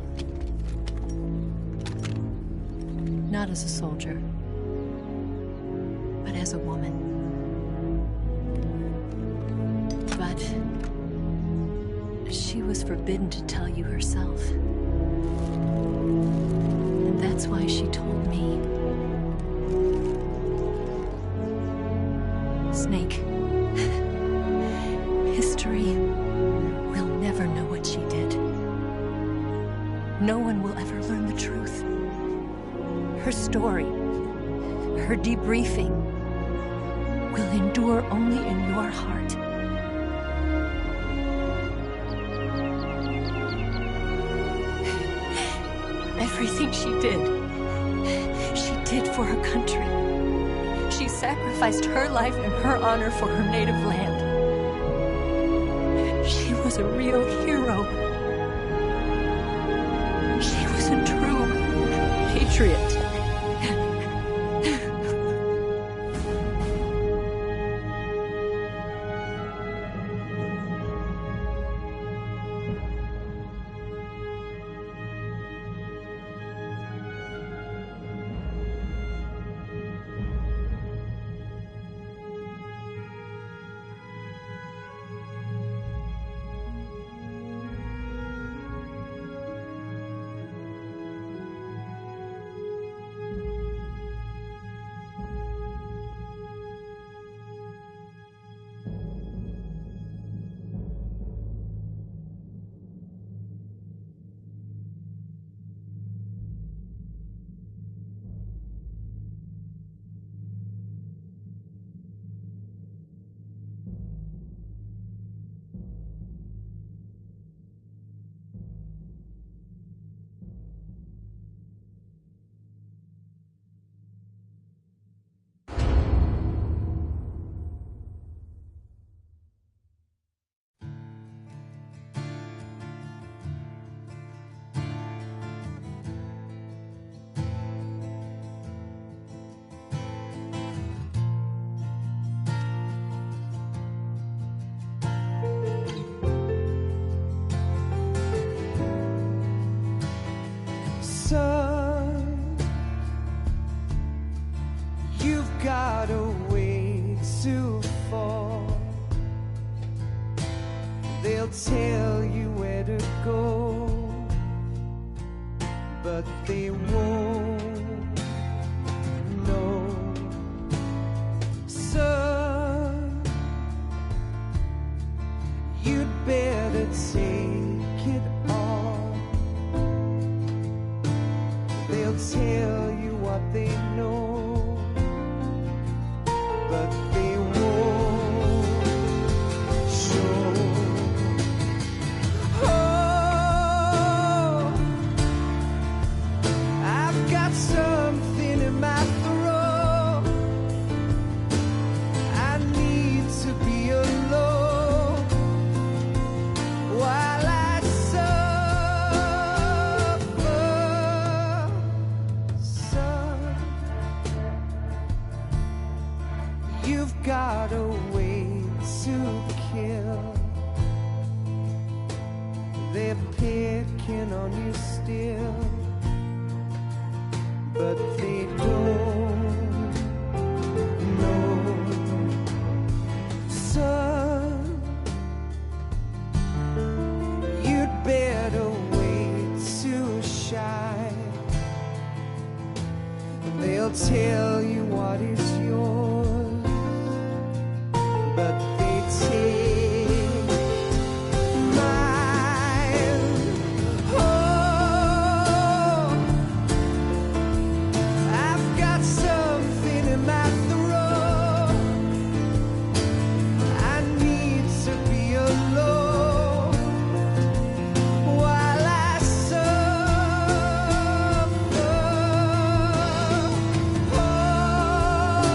Not as a soldier, but as a woman. But she was forbidden to tell you herself. And that's why she told me. Snake, history will never know what she did. No one will ever learn the truth. Her story, her debriefing, will endure only in your heart. Everything she did for her country. She sacrificed her life and her honor for her native land. She was a real hero. She was a true patriot. Son, you've got a way to fall. They'll tell you where to go, but they won't know. Son, you'd better take it all. They'll tell you what they know, but they won't show. Oh, I've got something in my throat. I need to be alone while I suffer. Son, you've got a way to kill. They're picking on you still, but they don't know. Son, you'd better wait to shine. They'll tell you what is yours, but they take mine. Oh, I've got something in my throat. I need to be alone while I suffer. Oh,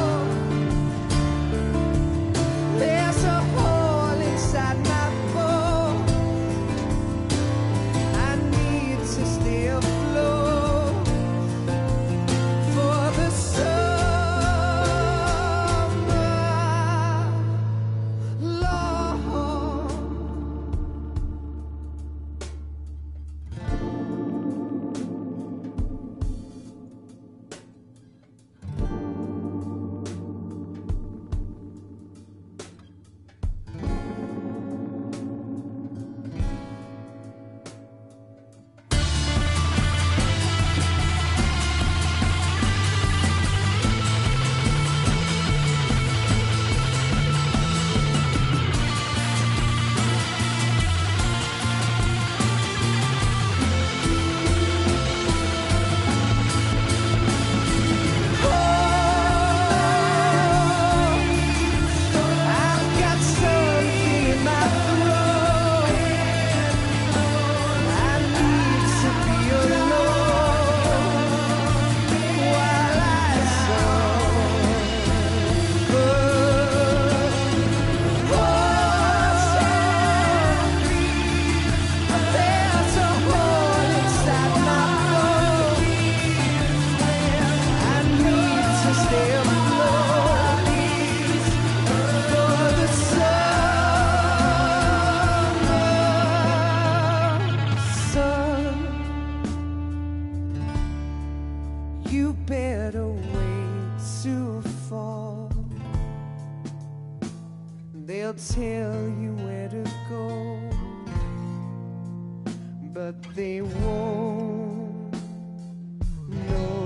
but they won't know.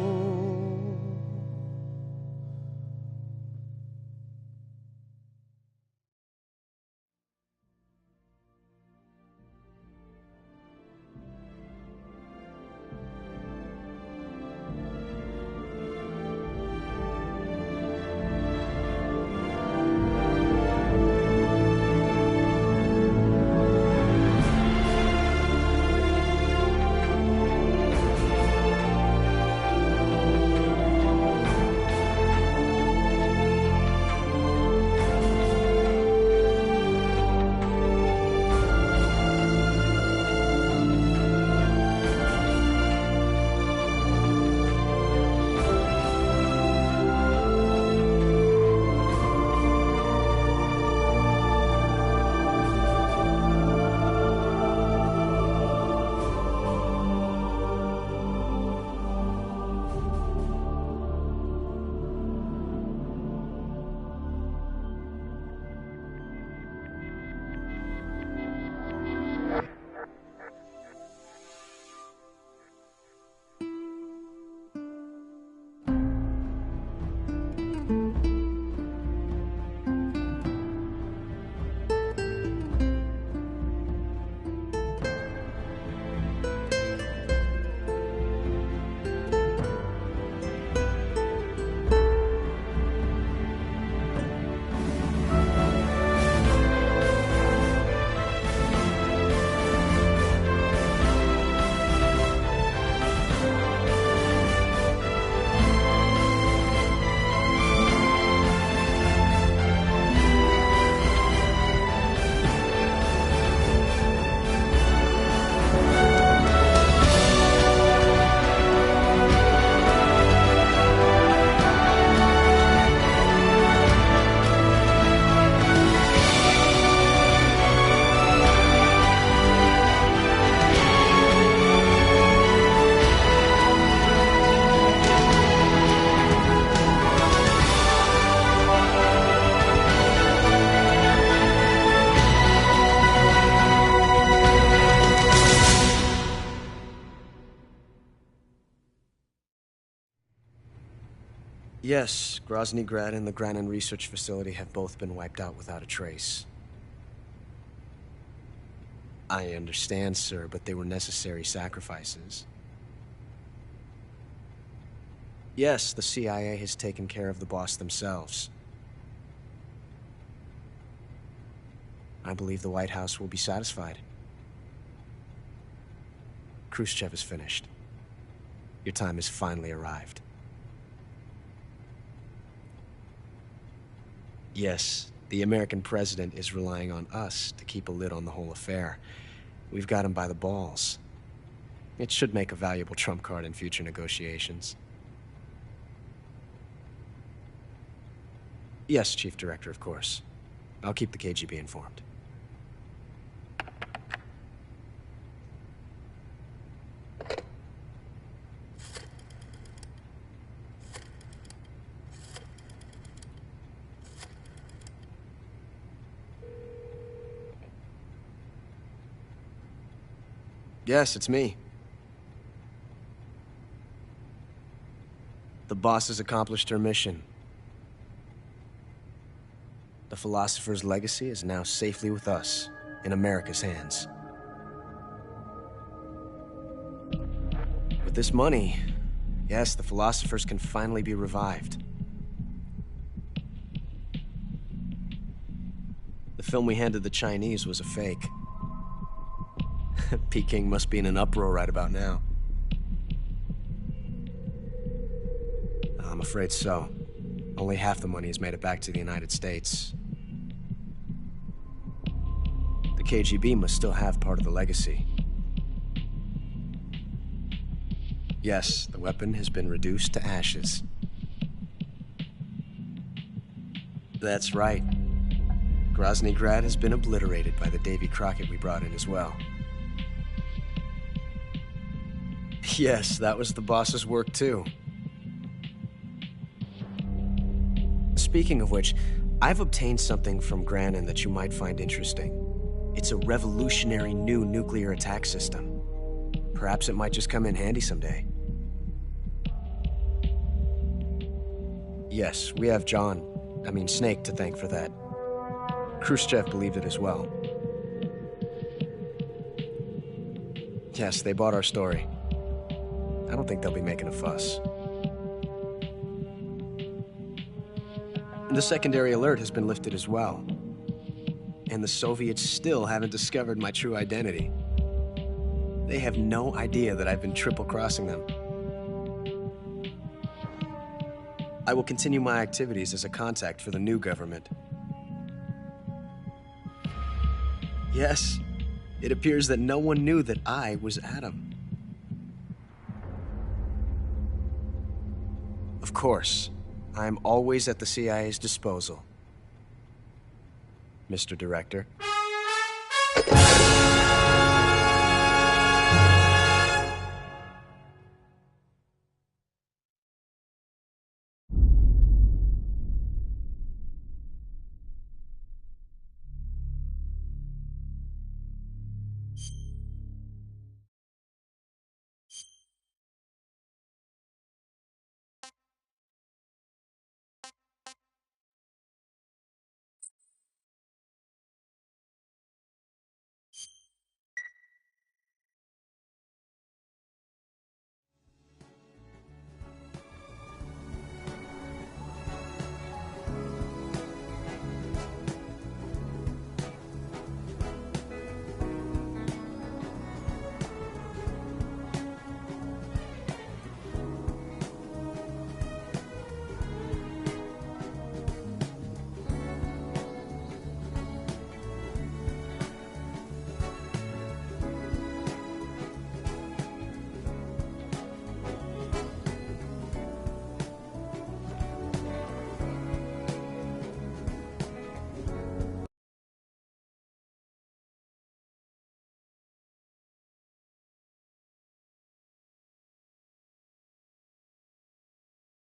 Yes, Grozny Grad and the Granin Research Facility have both been wiped out without a trace. I understand, sir, but they were necessary sacrifices. Yes, the CIA has taken care of the boss themselves. I believe the White House will be satisfied. Khrushchev is finished. Your time has finally arrived. Yes, the American president is relying on us to keep a lid on the whole affair. We've got him by the balls. It should make a valuable trump card in future negotiations. Yes, Chief Director, of course. I'll keep the KGB informed. Yes, it's me. The boss has accomplished her mission. The philosopher's legacy is now safely with us, in America's hands. With this money, yes, the philosophers can finally be revived. The film we handed the Chinese was a fake. Peking must be in an uproar right about now. I'm afraid so. Only half the money has made it back to the United States. The KGB must still have part of the legacy. Yes, the weapon has been reduced to ashes. That's right. Grozny Grad has been obliterated by the Davy Crockett we brought in as well. Yes, that was the boss's work too. Speaking of which, I've obtained something from Granin that you might find interesting. It's a revolutionary new nuclear attack system. Perhaps it might just come in handy someday. Yes, we have Snake to thank for that. Khrushchev believed it as well. Yes, they bought our story. I don't think they'll be making a fuss. The secondary alert has been lifted as well. And the Soviets still haven't discovered my true identity. They have no idea that I've been triple-crossing them. I will continue my activities as a contact for the new government. Yes, it appears that no one knew that I was Adam. Of course, I am always at the CIA's disposal, Mr. Director.